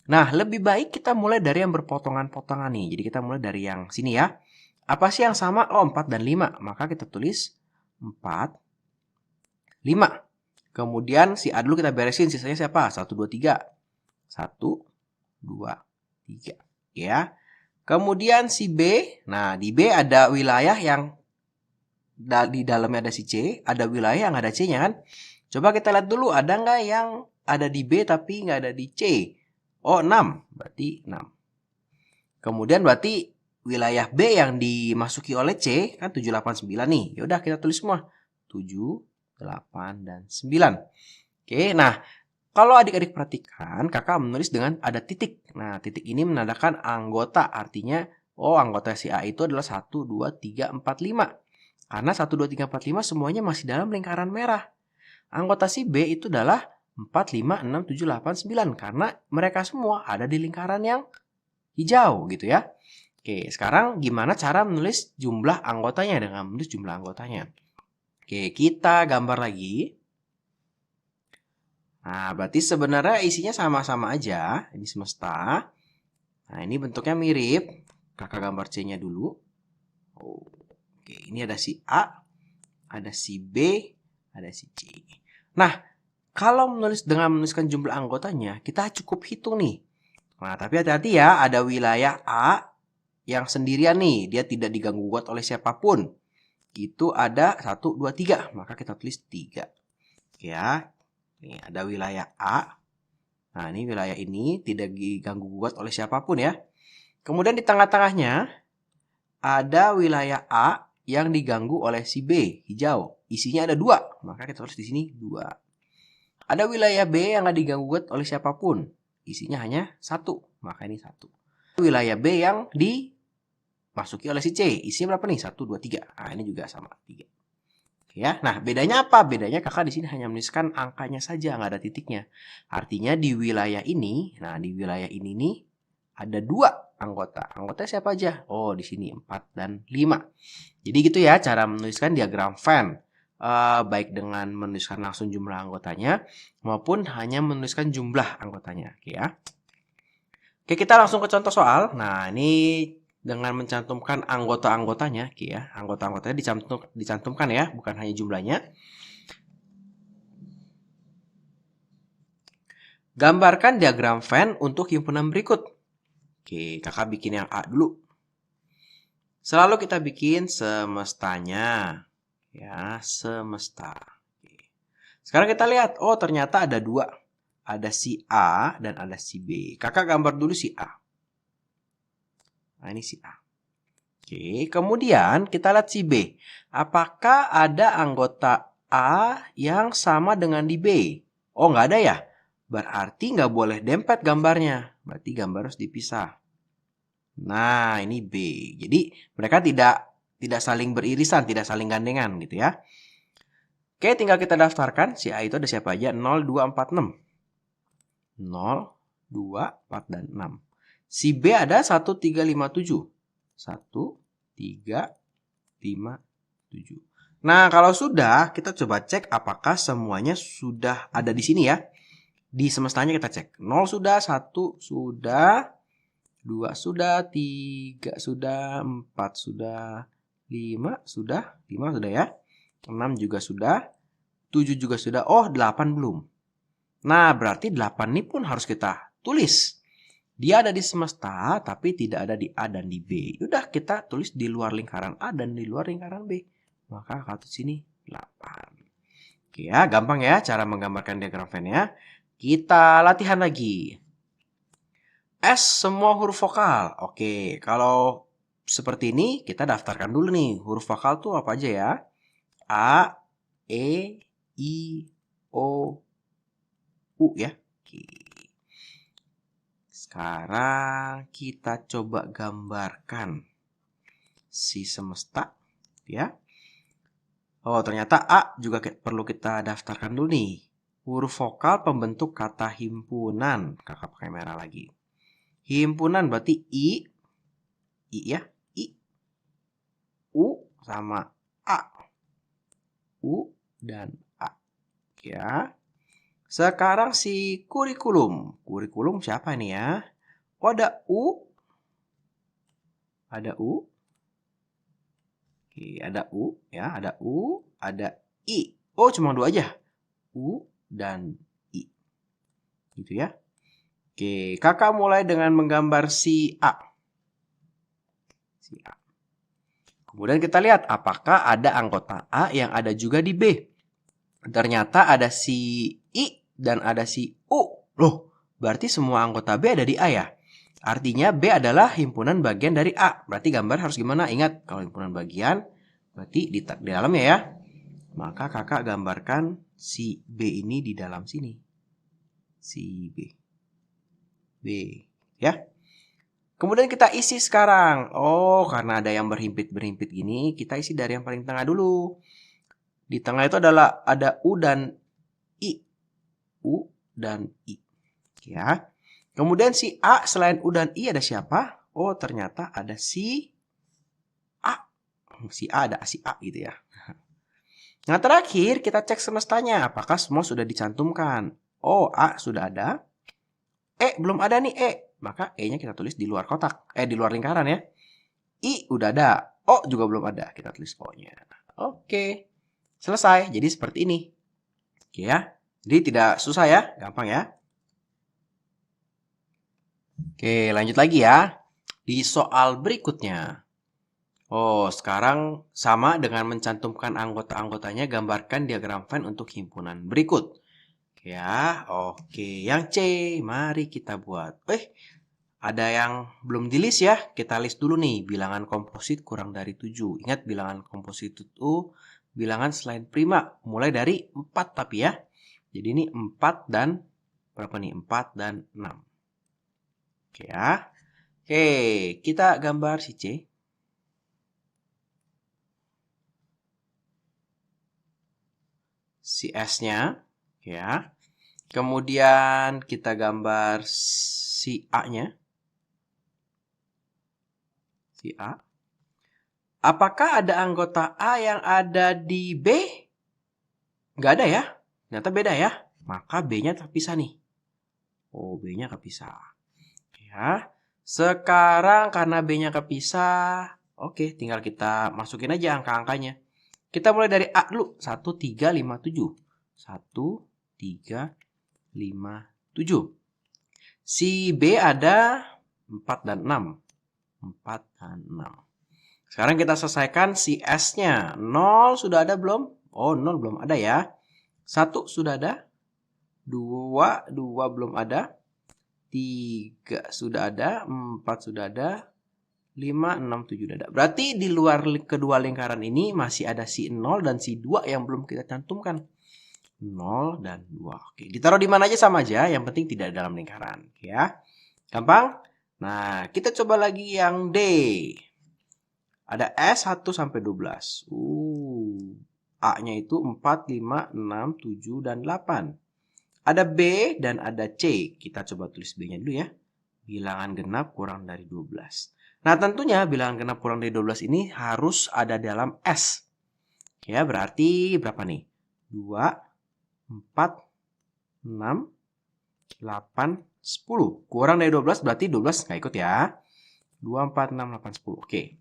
Nah, lebih baik kita mulai dari yang berpotongan-potongan nih. Jadi kita mulai dari yang sini ya. Apa sih yang sama? Oh, 4 dan 5. Maka kita tulis 4, 5. Kemudian si A dulu kita beresin. Sisanya siapa? 1, 2, 3. 1, 2, 3. Ya. Kemudian si B. Nah, di B ada wilayah yang di dalamnya ada si C. Ada wilayah yang ada C-nya kan. Coba kita lihat dulu. Ada nggak yang ada di B tapi nggak ada di C? Oh, 6. Berarti 6. Kemudian berarti wilayah B yang dimasuki oleh C kan 7, 8, 9 nih. Yaudah kita tulis semua. 7, 8, dan 9. Oke, nah kalau adik-adik perhatikan, kakak menulis dengan ada titik. Nah, titik ini menandakan anggota. Artinya, oh anggota si A itu adalah 1, 2, 3, 4, 5. Karena 1, 2, 3, 4, 5 semuanya masih dalam lingkaran merah. Anggota si B itu adalah 4, 5, 6, 7, 8, 9. Karena mereka semua ada di lingkaran yang hijau gitu ya. Oke, sekarang gimana cara menulis jumlah anggotanya dengan menulis jumlah anggotanya. Oke, kita gambar lagi. Nah, berarti sebenarnya isinya sama-sama aja. Ini semesta. Nah, ini bentuknya mirip. Kakak gambar C-nya dulu. Oke, ini ada si A, ada si B, ada si C. Nah, kalau menuliskan jumlah anggotanya, kita cukup hitung nih. Nah, tapi hati-hati ya, ada wilayah A yang sendirian nih, dia tidak diganggu gugat oleh siapapun. Itu ada 1, 2, 3, maka kita tulis 3. Ya, ini ada wilayah A. Nah, ini wilayah ini tidak diganggu gugat oleh siapapun ya. Kemudian di tengah-tengahnya ada wilayah A yang diganggu oleh si B, hijau. Isinya ada 2, maka kita tulis di sini 2. Ada wilayah B yang nggak diganggu gugat oleh siapapun. Isinya hanya 1, maka ini 1. Wilayah B yang dimasuki oleh si C. Isinya berapa nih? 1, 2, 3. Nah, ini juga sama, 3. Ya, nah bedanya apa? Bedanya kakak di sini hanya menuliskan angkanya saja, nggak ada titiknya. Artinya di wilayah ini, nah di wilayah ini nih ada 2 anggota. Anggotanya siapa aja? Oh, di sini 4 dan 5. Jadi gitu ya cara menuliskan diagram Venn. Baik dengan menuliskan langsung jumlah anggotanya maupun hanya menuliskan jumlah anggotanya. Oke ya. Oke, kita langsung ke contoh soal. Nah, ini dengan mencantumkan anggota-anggotanya, oke ya. Anggota-anggotanya dicantumkan ya, bukan hanya jumlahnya. Gambarkan diagram Venn untuk himpunan berikut. Oke, kakak bikin yang A dulu. Selalu kita bikin semestanya. Ya, semesta. Oke. Sekarang kita lihat, oh ternyata ada dua. Ada si A dan ada si B. Kakak gambar dulu si A. Nah, ini si A. Oke, kemudian kita lihat si B. Apakah ada anggota A yang sama dengan di B? Oh, nggak ada ya? Berarti nggak boleh dempet gambarnya. Berarti gambar harus dipisah. Nah, ini B. Jadi, mereka tidak saling beririsan, tidak saling gandengan gitu ya. Oke, tinggal kita daftarkan. Si A itu ada siapa aja? 0, 2, 4, 6. 0, 2, 4, dan 6. Si B ada 1, 3, 5, 7. 1, 3, 5, 7. Nah, kalau sudah, kita coba cek apakah semuanya sudah ada di sini ya. Di semestanya kita cek. 0 sudah, 1 sudah, 2 sudah, 3 sudah, 4 sudah, 5 sudah, 5 sudah ya. 6 juga sudah, 7 juga sudah, oh 8 belum. Nah, berarti 8 ini pun harus kita tulis. Dia ada di semesta, tapi tidak ada di A dan di B. Udah, kita tulis di luar lingkaran A dan di luar lingkaran B. Maka kartu sini 8. Oke ya, gampang ya cara menggambarkan diagram Venn-nya. Kita latihan lagi. S semua huruf vokal. Oke, kalau seperti ini kita daftarkan dulu nih. Huruf vokal tuh apa aja ya? A, E, I, O, U ya. Oke. Sekarang kita coba gambarkan si semesta ya. Oh, ternyata A juga perlu kita daftarkan dulu nih. Huruf vokal pembentuk kata himpunan. Kakak pakai merah lagi. Himpunan berarti I ya, I. U sama A. U dan A. Ya. Sekarang si kurikulum. Kurikulum siapa nih ya? Oh, ada U. Ada U. Oke, ada U ya, ada U, ada I. Oh, cuma dua aja. U dan I. Gitu ya. Oke, kakak mulai dengan menggambar si A. Si A. Kemudian kita lihat apakah ada anggota A yang ada juga di B. Ternyata ada si I dan ada si U. Loh, berarti semua anggota B ada di A ya? Artinya B adalah himpunan bagian dari A. Berarti gambar harus gimana? Ingat, kalau himpunan bagian, berarti di dalamnya ya. Maka kakak gambarkan si B ini di dalam sini. Si B. B. Ya. Kemudian kita isi sekarang. Oh, karena ada yang berhimpit-berhimpit gini, kita isi dari yang paling tengah dulu. Di tengah itu adalah ada U dan I. U dan I. Ya. Kemudian si A selain U dan I ada siapa? Oh, ternyata ada si A. Si A ada si A gitu ya. Nah, terakhir kita cek semestanya. Apakah semua sudah dicantumkan? Oh, A sudah ada. E belum ada nih E. Maka E-nya kita tulis di luar kotak. Di luar lingkaran ya. I udah ada. O juga belum ada. Kita tulis O-nya. Oke. Selesai. Jadi seperti ini. Oke ya. Jadi tidak susah ya. Gampang ya. Oke, lanjut lagi ya. Di soal berikutnya. Oh, sekarang sama dengan mencantumkan anggota-anggotanya, gambarkan diagram Venn untuk himpunan berikut. Ya, oke. Yang C, mari kita buat. Ada yang belum di list ya. Kita list dulu nih, bilangan komposit kurang dari 7. Ingat, bilangan komposit itu bilangan selain prima. Mulai dari 4 tapi ya. Jadi ini 4 dan, berapa nih? 4 dan 6. Oke ya. Oke, kita gambar si C. Si S-nya. Ya. Kemudian kita gambar si A-nya. Si A. Apakah ada anggota A yang ada di B? Nggak ada ya. Ternyata beda ya. Maka B-nya terpisah nih. Oh, B-nya terpisah. Ya. Sekarang karena B-nya kepisah, oke, tinggal kita masukin aja angka-angkanya. Kita mulai dari A dulu. 1, 3, 5, 7. 1, 3, 5, 7. Si B ada 4 dan 6. 4 dan 6. Sekarang kita selesaikan si S-nya. 0 sudah ada belum? Oh, 0 belum ada ya. 1 sudah ada. 2 belum ada. 3 sudah ada. 4 sudah ada. 5, 6, 7 sudah ada. Berarti di luar kedua lingkaran ini masih ada si 0 dan si 2 yang belum kita cantumkan. 0 dan 2. Oke, ditaruh di mana aja sama aja. Yang penting tidak dalam lingkaran. Ya, gampang? Nah, kita coba lagi yang D. Ada S 1 sampai 12. A-nya itu 4, 5, 6, 7, dan 8. Ada B dan ada C. Kita coba tulis B-nya dulu ya. Bilangan genap kurang dari 12. Nah, tentunya bilangan genap kurang dari 12 ini harus ada dalam S. Ya, berarti berapa nih? 2, 4, 6, 8, 10. Kurang dari 12 berarti 12 nggak ikut ya. 2, 4, 6, 8, 10. Oke.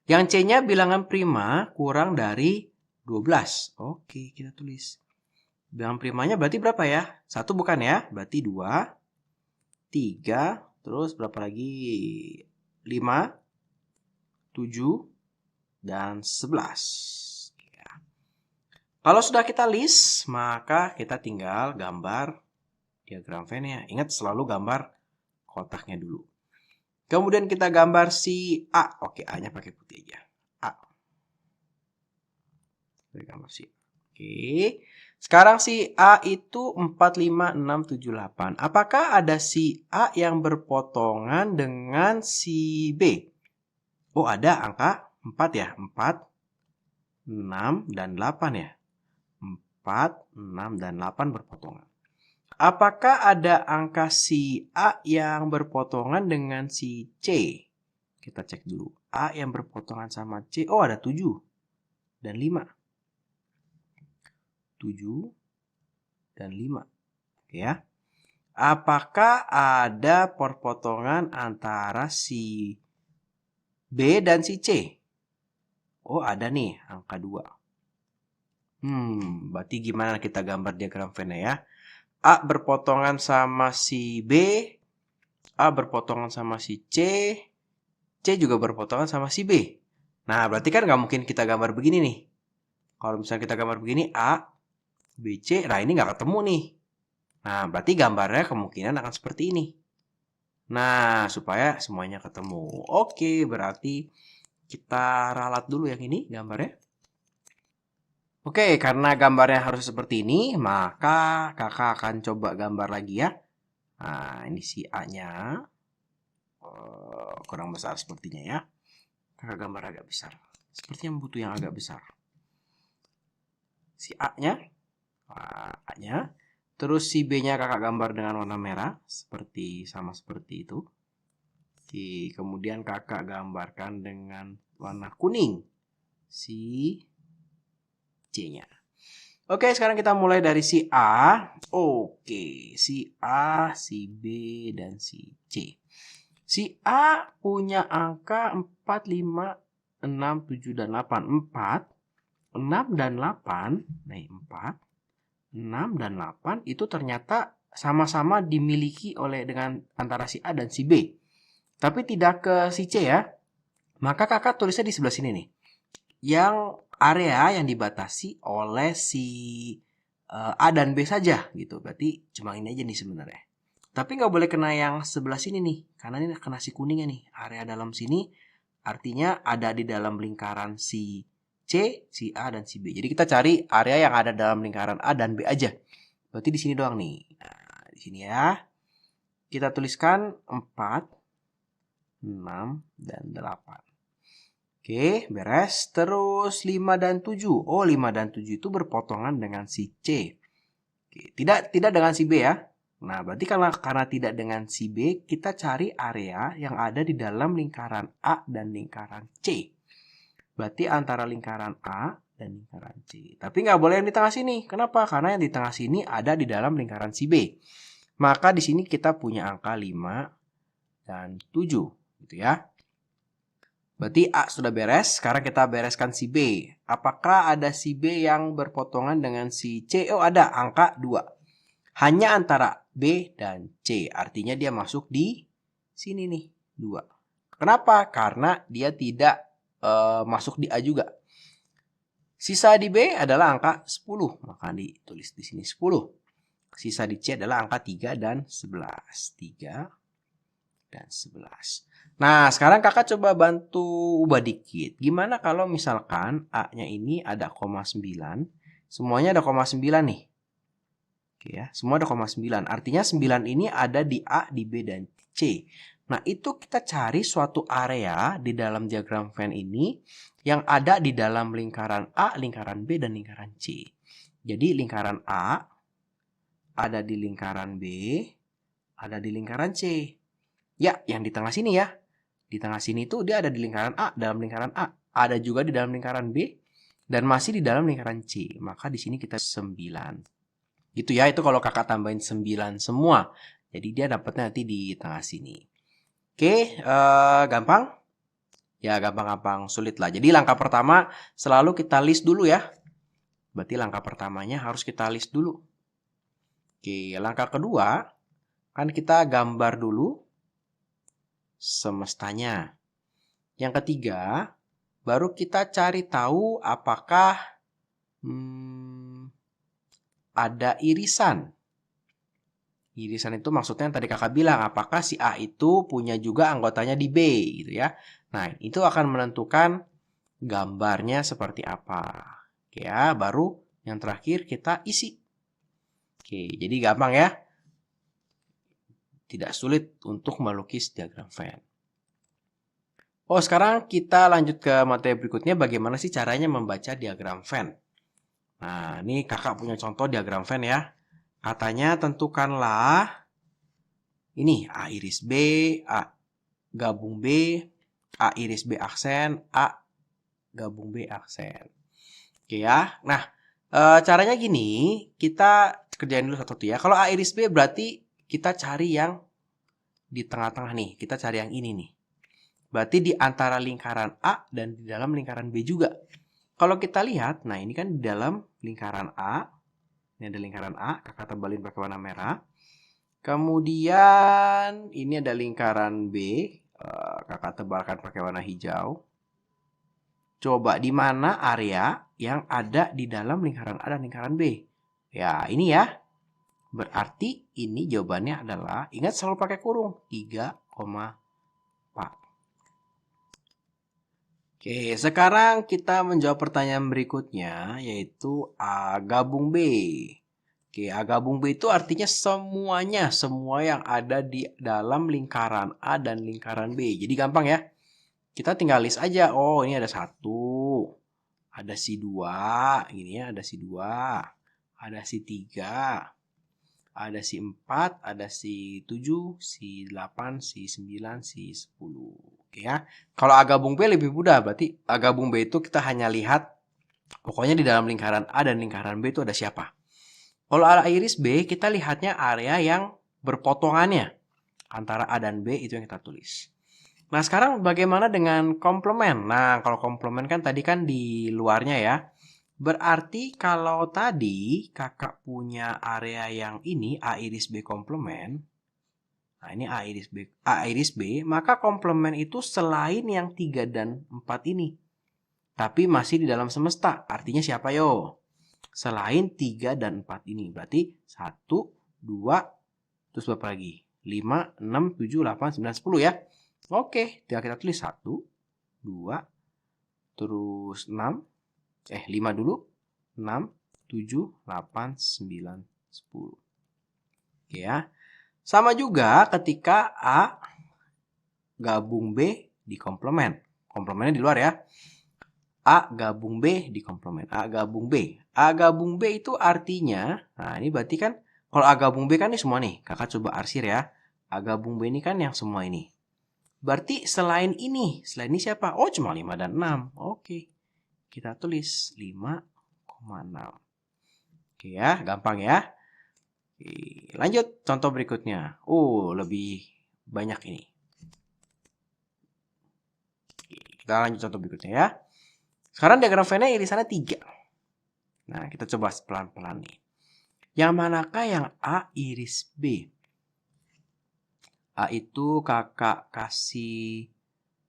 Yang C-nya bilangan prima kurang dari 12. Oke, kita tulis. Bilangan primanya berarti berapa ya? 1 bukan ya? Berarti 2, 3, terus berapa lagi? 5, 7, dan 11. Ya. Kalau sudah kita list, maka kita tinggal gambar diagram Venn-nya. Ingat selalu gambar kotaknya dulu. Kemudian kita gambar si A. Oke, A-nya pakai putih aja. A. Kita gambar si A. Oke. Sekarang si A itu 4, 5, 6, 7, 8. Apakah ada si A yang berpotongan dengan si B? Oh, ada angka 4 ya. 4, 6, dan 8 ya. 4, 6, dan 8 berpotongan. Apakah ada angka si A yang berpotongan dengan si C? Kita cek dulu. A yang berpotongan sama C. Oh, ada 7 dan 5. 7 dan 5. Oke ya. Apakah ada perpotongan antara si B dan si C? Oh, ada nih angka 2. Berarti gimana kita gambar diagram Venn ya? A berpotongan sama si B, A berpotongan sama si C, C juga berpotongan sama si B. Nah, berarti kan nggak mungkin kita gambar begini nih. Kalau misalnya kita gambar begini, A, B, C, nah ini nggak ketemu nih. Nah, berarti gambarnya kemungkinan akan seperti ini. Nah, supaya semuanya ketemu. Oke, berarti kita ralat dulu yang ini gambarnya. Oke, karena gambarnya harus seperti ini, maka kakak akan coba gambar lagi ya. Nah, ini si A-nya. Kurang besar sepertinya ya. Kakak gambar agak besar. Sepertinya butuh yang agak besar. Si A-nya. A-nya. Terus si B-nya kakak gambar dengan warna merah. Sama seperti itu. Kemudian kakak gambarkan dengan warna kuning. Si C-nya. Oke, sekarang kita mulai dari si A. Oke, si A, si B, dan si C. Si A punya angka 4, 5, 6, 7, dan 8. 4, 6, dan 8. Nah, 4, 6, dan 8 itu ternyata sama-sama dimiliki dengan antara si A dan si B. Tapi tidak ke si C ya. Maka kakak tulisnya di sebelah sini nih. Yang area yang dibatasi oleh si A dan B saja gitu. Berarti cuma ini aja nih sebenarnya. Tapi nggak boleh kena yang sebelah sini nih. Karena ini kena si kuningnya nih. Area dalam sini artinya ada di dalam lingkaran si C, si A, dan si B. Jadi kita cari area yang ada dalam lingkaran A dan B aja. Berarti di sini doang nih. Nah, di sini ya. Kita tuliskan 4, 6, dan 8. Oke, beres. Terus 5 dan 7. Oh, 5 dan 7 itu berpotongan dengan si C. Oke, tidak dengan si B ya. Nah, berarti karena tidak dengan si B, kita cari area yang ada di dalam lingkaran A dan lingkaran C. Berarti antara lingkaran A dan lingkaran C. Tapi nggak boleh yang di tengah sini. Kenapa? Karena yang di tengah sini ada di dalam lingkaran si B. Maka di sini kita punya angka 5 dan 7. Gitu ya. Berarti A sudah beres, sekarang kita bereskan si B. Apakah ada si B yang berpotongan dengan si C? Oh ada, angka 2. Hanya antara B dan C, artinya dia masuk di sini nih, 2. Kenapa? Karena dia tidak masuk di A juga. Sisa di B adalah angka 10, maka ditulis di sini 10. Sisa di C adalah angka 3 dan 11. 3 dan 11. Nah, sekarang kakak coba bantu ubah dikit. Gimana kalau misalkan A-nya ini ada koma 9. Semuanya ada koma 9 nih. Oke ya, semua ada koma 9. Artinya 9 ini ada di A, di B, dan C. Nah, itu kita cari suatu area di dalam diagram Venn ini yang ada di dalam lingkaran A, lingkaran B, dan lingkaran C. Jadi lingkaran A ada di lingkaran B, ada di lingkaran C. Ya, yang di tengah sini ya. Di tengah sini tuh dia ada di lingkaran A, dalam lingkaran A. Ada juga di dalam lingkaran B, dan masih di dalam lingkaran C. Maka di sini kita 9. Gitu ya, itu kalau kakak tambahin 9 semua. Jadi dia dapatnya nanti di tengah sini. Oke, gampang? Ya, gampang-gampang, sulit lah. Jadi langkah pertama selalu kita list dulu ya. Berarti langkah pertamanya harus kita list dulu. Oke, langkah kedua, kan kita gambar dulu semestanya. Yang ketiga, baru kita cari tahu apakah ada irisan. Irisan itu maksudnya yang tadi kakak bilang, apakah si A itu punya juga anggotanya di B gitu ya. Nah, itu akan menentukan gambarnya seperti apa. Oke ya, baru yang terakhir kita isi. Oke, jadi gampang ya. Tidak sulit untuk melukis diagram Venn. Oh, sekarang kita lanjut ke materi berikutnya, bagaimana sih caranya membaca diagram Venn. Nah, ini kakak punya contoh diagram Venn ya. Katanya tentukanlah ini A iris B, A gabung B, A iris B aksen, A gabung B aksen. Oke ya. Nah, caranya gini, kita kerjain dulu satu-satu ya. Kalau A iris B berarti kita cari yang di tengah-tengah nih. Kita cari yang ini nih. Berarti di antara lingkaran A dan di dalam lingkaran B juga. Kalau kita lihat, nah ini kan di dalam lingkaran A. Ini ada lingkaran A, kakak tebalin pakai warna merah. Kemudian ini ada lingkaran B, kakak tebalkan pakai warna hijau. Coba di mana area yang ada di dalam lingkaran A dan lingkaran B? Ya, ini ya. Berarti ini jawabannya adalah, ingat selalu pakai kurung, 3,4. Oke, sekarang kita menjawab pertanyaan berikutnya, yaitu A gabung B. Oke, A gabung B itu artinya semuanya, semua yang ada di dalam lingkaran A dan lingkaran B. Jadi gampang ya. Kita tinggal list aja. Oh, ini ada 1. Ada si 2. Gini ya, ada si 2. Ada si 3. Ada si 4. Ada si 7. Si 8. Si 9. Si 10. Oke ya. Kalau A gabung B lebih mudah. Berarti A gabung B itu kita hanya lihat. Pokoknya di dalam lingkaran A dan lingkaran B itu ada siapa. Kalau A iris B, kita lihatnya area yang berpotongannya. Antara A dan B itu yang kita tulis. Nah, sekarang bagaimana dengan komplement? Nah, kalau komplement kan tadi kan di luarnya ya. Berarti kalau tadi kakak punya area yang ini, A iris B komplement. Nah, ini A iris B, maka komplement itu selain yang 3 dan 4 ini. Tapi masih di dalam semesta. Artinya siapa yo? Selain 3 dan 4 ini. Berarti 1, 2, terus berapa lagi? 5, 6, 7, 8, 9, 10 ya. Oke, tinggal kita tulis 1, 2, terus 6. 5 dulu. 6, 7, 8, 9, 10. Oke ya. Sama juga ketika A gabung B di komplement. Komplemennya di luar ya. A gabung B di komplement. A gabung B. A gabung B itu artinya, nah ini berarti kan, kalau A gabung B kan ini semua nih. Kakak coba arsir ya. A gabung B ini kan yang semua ini. Berarti selain ini siapa? Oh, cuma 5 dan 6. Oke. Kita tulis 5,6. Oke ya, gampang ya. Oke, lanjut contoh berikutnya. Oh, lebih banyak ini. Kita lanjut contoh berikutnya ya. Sekarang diagram Venn-nya irisannya 3. Nah, kita coba pelan-pelan nih. Yang manakah yang A iris B? A itu kakak kasih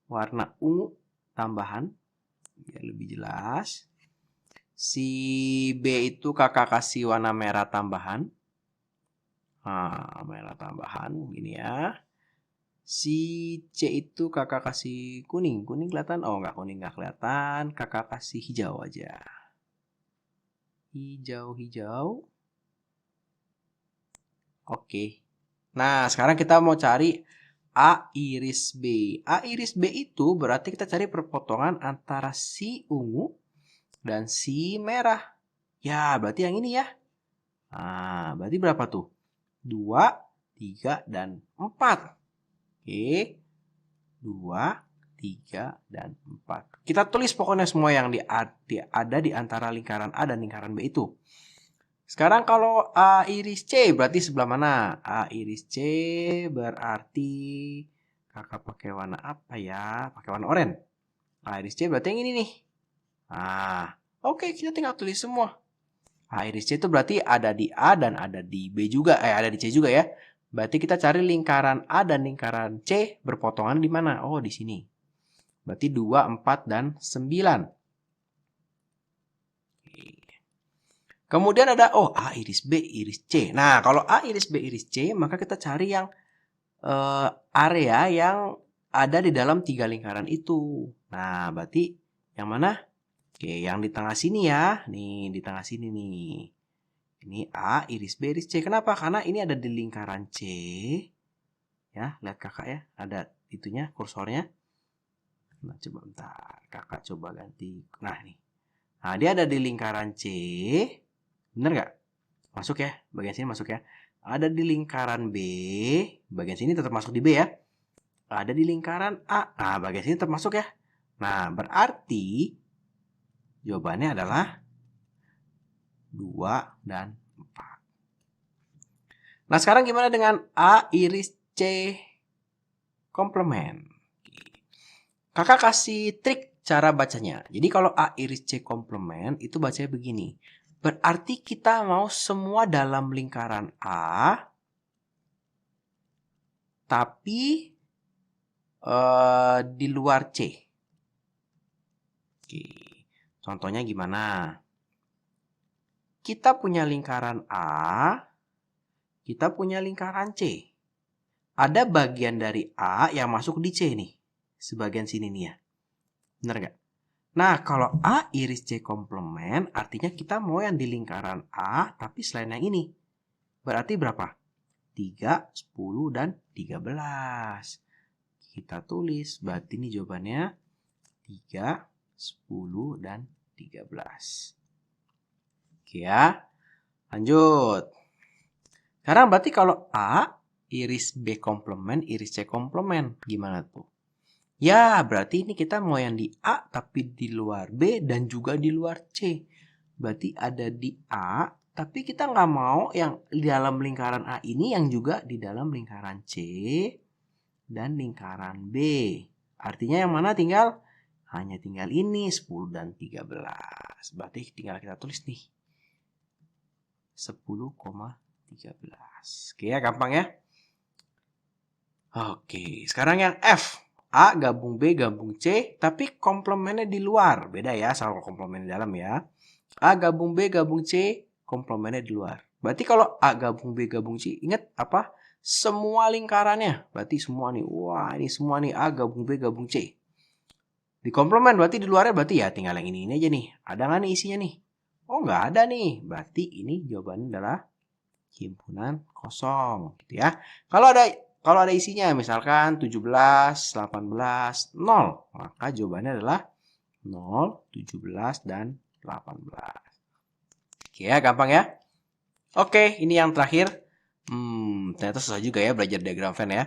warna ungu tambahan, biar lebih jelas. Si B itu kakak kasih warna merah tambahan. Nah, merah tambahan, begini ya. Si C itu kakak kasih kuning. Kuning kelihatan? Oh, nggak kuning, nggak kelihatan. Kakak kasih hijau aja. Hijau-hijau. Oke. Nah, sekarang kita mau cari A iris B. A iris B itu berarti kita cari perpotongan antara si ungu dan si merah. Ya, berarti yang ini ya. Nah, berarti berapa tuh? 2, 3, dan 4. Oke. 2, 3, dan 4. Kita tulis pokoknya semua yang ada di antara lingkaran A dan lingkaran B itu. Sekarang kalau A iris C berarti sebelah mana? A iris C berarti kakak pakai warna apa ya? Pakai warna oranye. A iris C berarti yang ini nih. Nah, oke, kita tinggal tulis semua. A iris C itu berarti ada di A dan ada di B juga. Ada di C juga ya. Berarti kita cari lingkaran A dan lingkaran C berpotongan di mana? Oh, di sini. Berarti 2, 4, dan 9. Kemudian ada, A iris B iris C. Nah, kalau A iris B iris C, maka kita cari yang area yang ada di dalam 3 lingkaran itu. Nah, berarti yang mana? Oke, yang di tengah sini ya. Nih, di tengah sini nih. Ini A iris B iris C. Kenapa? Karena ini ada di lingkaran C. Ya, lihat kakak ya. Ada itunya, kursornya. Nah, coba bentar. Kakak coba ganti. Nah, nih. Nah, dia ada di lingkaran C. Bener nggak? Masuk ya. Bagian sini masuk ya. Ada di lingkaran B. Bagian sini tetap masuk di B ya. Ada di lingkaran A. Nah, bagian sini tetap masuk ya. Nah, berarti jawabannya adalah 2 dan 4. Nah, sekarang gimana dengan A iris C komplement? Kakak kasih trik cara bacanya. Jadi kalau A iris C komplement itu bacanya begini. Berarti kita mau semua dalam lingkaran A, tapi di luar C. Oke, contohnya gimana? Kita punya lingkaran A, kita punya lingkaran C. Ada bagian dari A yang masuk di C nih. Sebagian sini nih ya. Bener gak? Nah, kalau A iris C komplement, artinya kita mau yang di lingkaran A, tapi selain yang ini. Berarti berapa? 3, 10, dan 13. Kita tulis, berarti ini jawabannya 3, 10, dan 13. Oke ya, lanjut. Sekarang berarti kalau A iris B komplement, iris C komplement, gimana tuh? Ya, berarti ini kita mau yang di A tapi di luar B dan juga di luar C. Berarti ada di A, tapi kita nggak mau yang di dalam lingkaran A ini yang juga di dalam lingkaran C dan lingkaran B. Artinya yang mana tinggal? Hanya tinggal ini 10 dan 13. Berarti tinggal kita tulis nih. 10,13. Oke ya, gampang ya. Oke, sekarang yang F. A gabung B gabung C, tapi komplemennya di luar. Beda ya sama komplemen di dalam ya. A gabung B gabung C, komplemennya di luar. Berarti kalau A gabung B gabung C, ingat apa? Semua lingkarannya. Berarti semua nih. Wah, ini semua nih A gabung B gabung C. Di komplemen berarti di luarnya berarti ya tinggal yang ini aja nih. Ada nggak nih isinya nih? Oh, nggak ada nih. Berarti ini jawabannya adalah himpunan kosong. Gitu ya. Kalau ada isinya misalkan 17, 18, 0. Maka jawabannya adalah 0, 17, dan 18. Oke ya, gampang ya. Oke, ini yang terakhir. Ternyata susah juga ya belajar diagram Venn ya.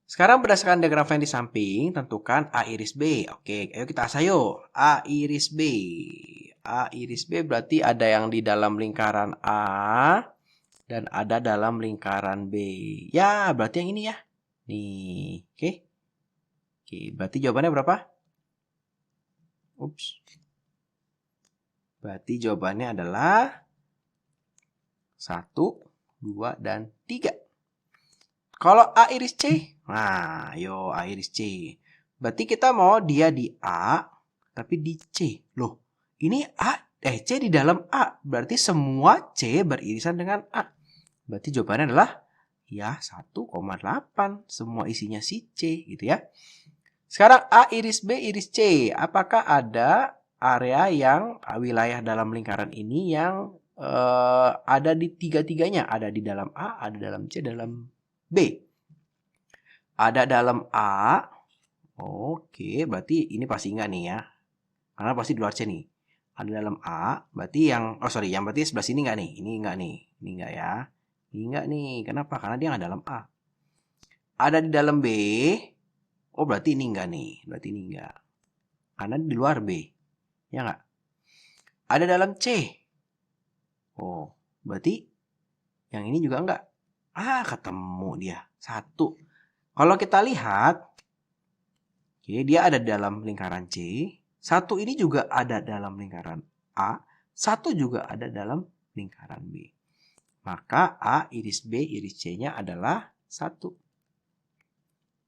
Sekarang berdasarkan diagram Venn di samping, tentukan A iris B. Oke, ayo kita asah yuk. A iris B. A iris B berarti ada yang di dalam lingkaran A dan ada dalam lingkaran B. Ya, berarti yang ini ya. Nih, oke. Oke, berarti jawabannya berapa? Ups. Berarti jawabannya adalah 1, 2, dan 3. Kalau A iris C, nah yo A iris C. Berarti kita mau dia di A, tapi di C. Loh, ini C di dalam A. Berarti semua C beririsan dengan A. Berarti jawabannya adalah ya 1,8. Semua isinya si C gitu ya. Sekarang A iris B iris C. Apakah ada area yang wilayah dalam lingkaran ini yang ada di tiga-tiganya? Ada di dalam A, ada dalam C, dalam B. Ada dalam A. Oke, berarti ini pasti enggak nih ya. Karena pasti di luar C nih. Ada dalam A, berarti yang yang berarti sebelah sini enggak nih? Ini enggak nih. Ini enggak ya. Ini enggak nih. Kenapa? Karena dia enggak dalam A. Ada di dalam B. Oh, berarti ini enggak nih. Berarti ini enggak. Karena di luar B. Ya enggak? Ada dalam C. Oh, berarti yang ini juga enggak. Ketemu dia. 1. Kalau kita lihat, oke, dia ada dalam lingkaran C. 1 ini juga ada dalam lingkaran A. 1 juga ada dalam lingkaran B. Maka A iris B iris C-nya adalah 1.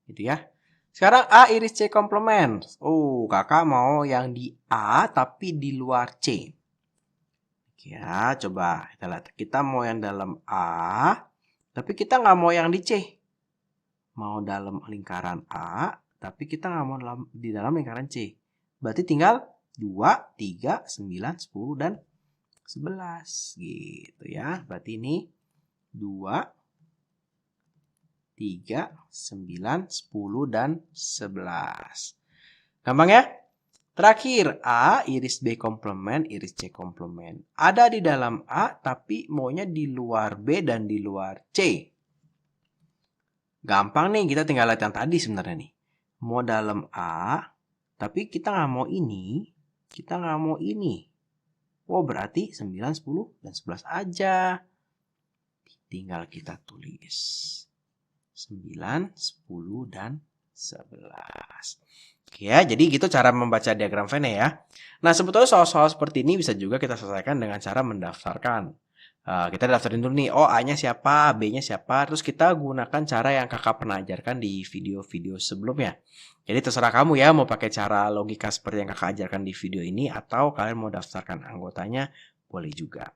Gitu ya. Sekarang A iris C komplement. Oh, kakak mau yang di A tapi di luar C. Ya, coba kita lihat. Kita mau yang dalam A, tapi kita nggak mau yang di C. Mau dalam lingkaran A, tapi kita nggak mau di dalam lingkaran C. Berarti tinggal 2, 3, 9, 10, dan 11. Gitu ya. Berarti ini 2, 3, 9, 10, dan 11. Gampang ya? Terakhir, A iris B komplement, iris C komplement. Ada di dalam A, tapi maunya di luar B dan di luar C. Gampang nih, kita tinggal lihat yang tadi sebenarnya nih. Mau dalam A, tapi kita nggak mau ini, kita nggak mau ini. Oh, berarti 9, 10, dan 11 aja. Tinggal kita tulis 9, 10, dan 11. Oke ya, jadi gitu cara membaca diagram Venn ya. Nah, sebetulnya soal-soal seperti ini bisa juga kita selesaikan dengan cara mendaftarkan. Kita daftarin dulu nih, A-nya siapa, B-nya siapa, terus kita gunakan cara yang kakak pernah ajarkan di video-video sebelumnya. Jadi terserah kamu ya, mau pakai cara logika seperti yang kakak ajarkan di video ini, atau kalian mau daftarkan anggotanya, boleh juga.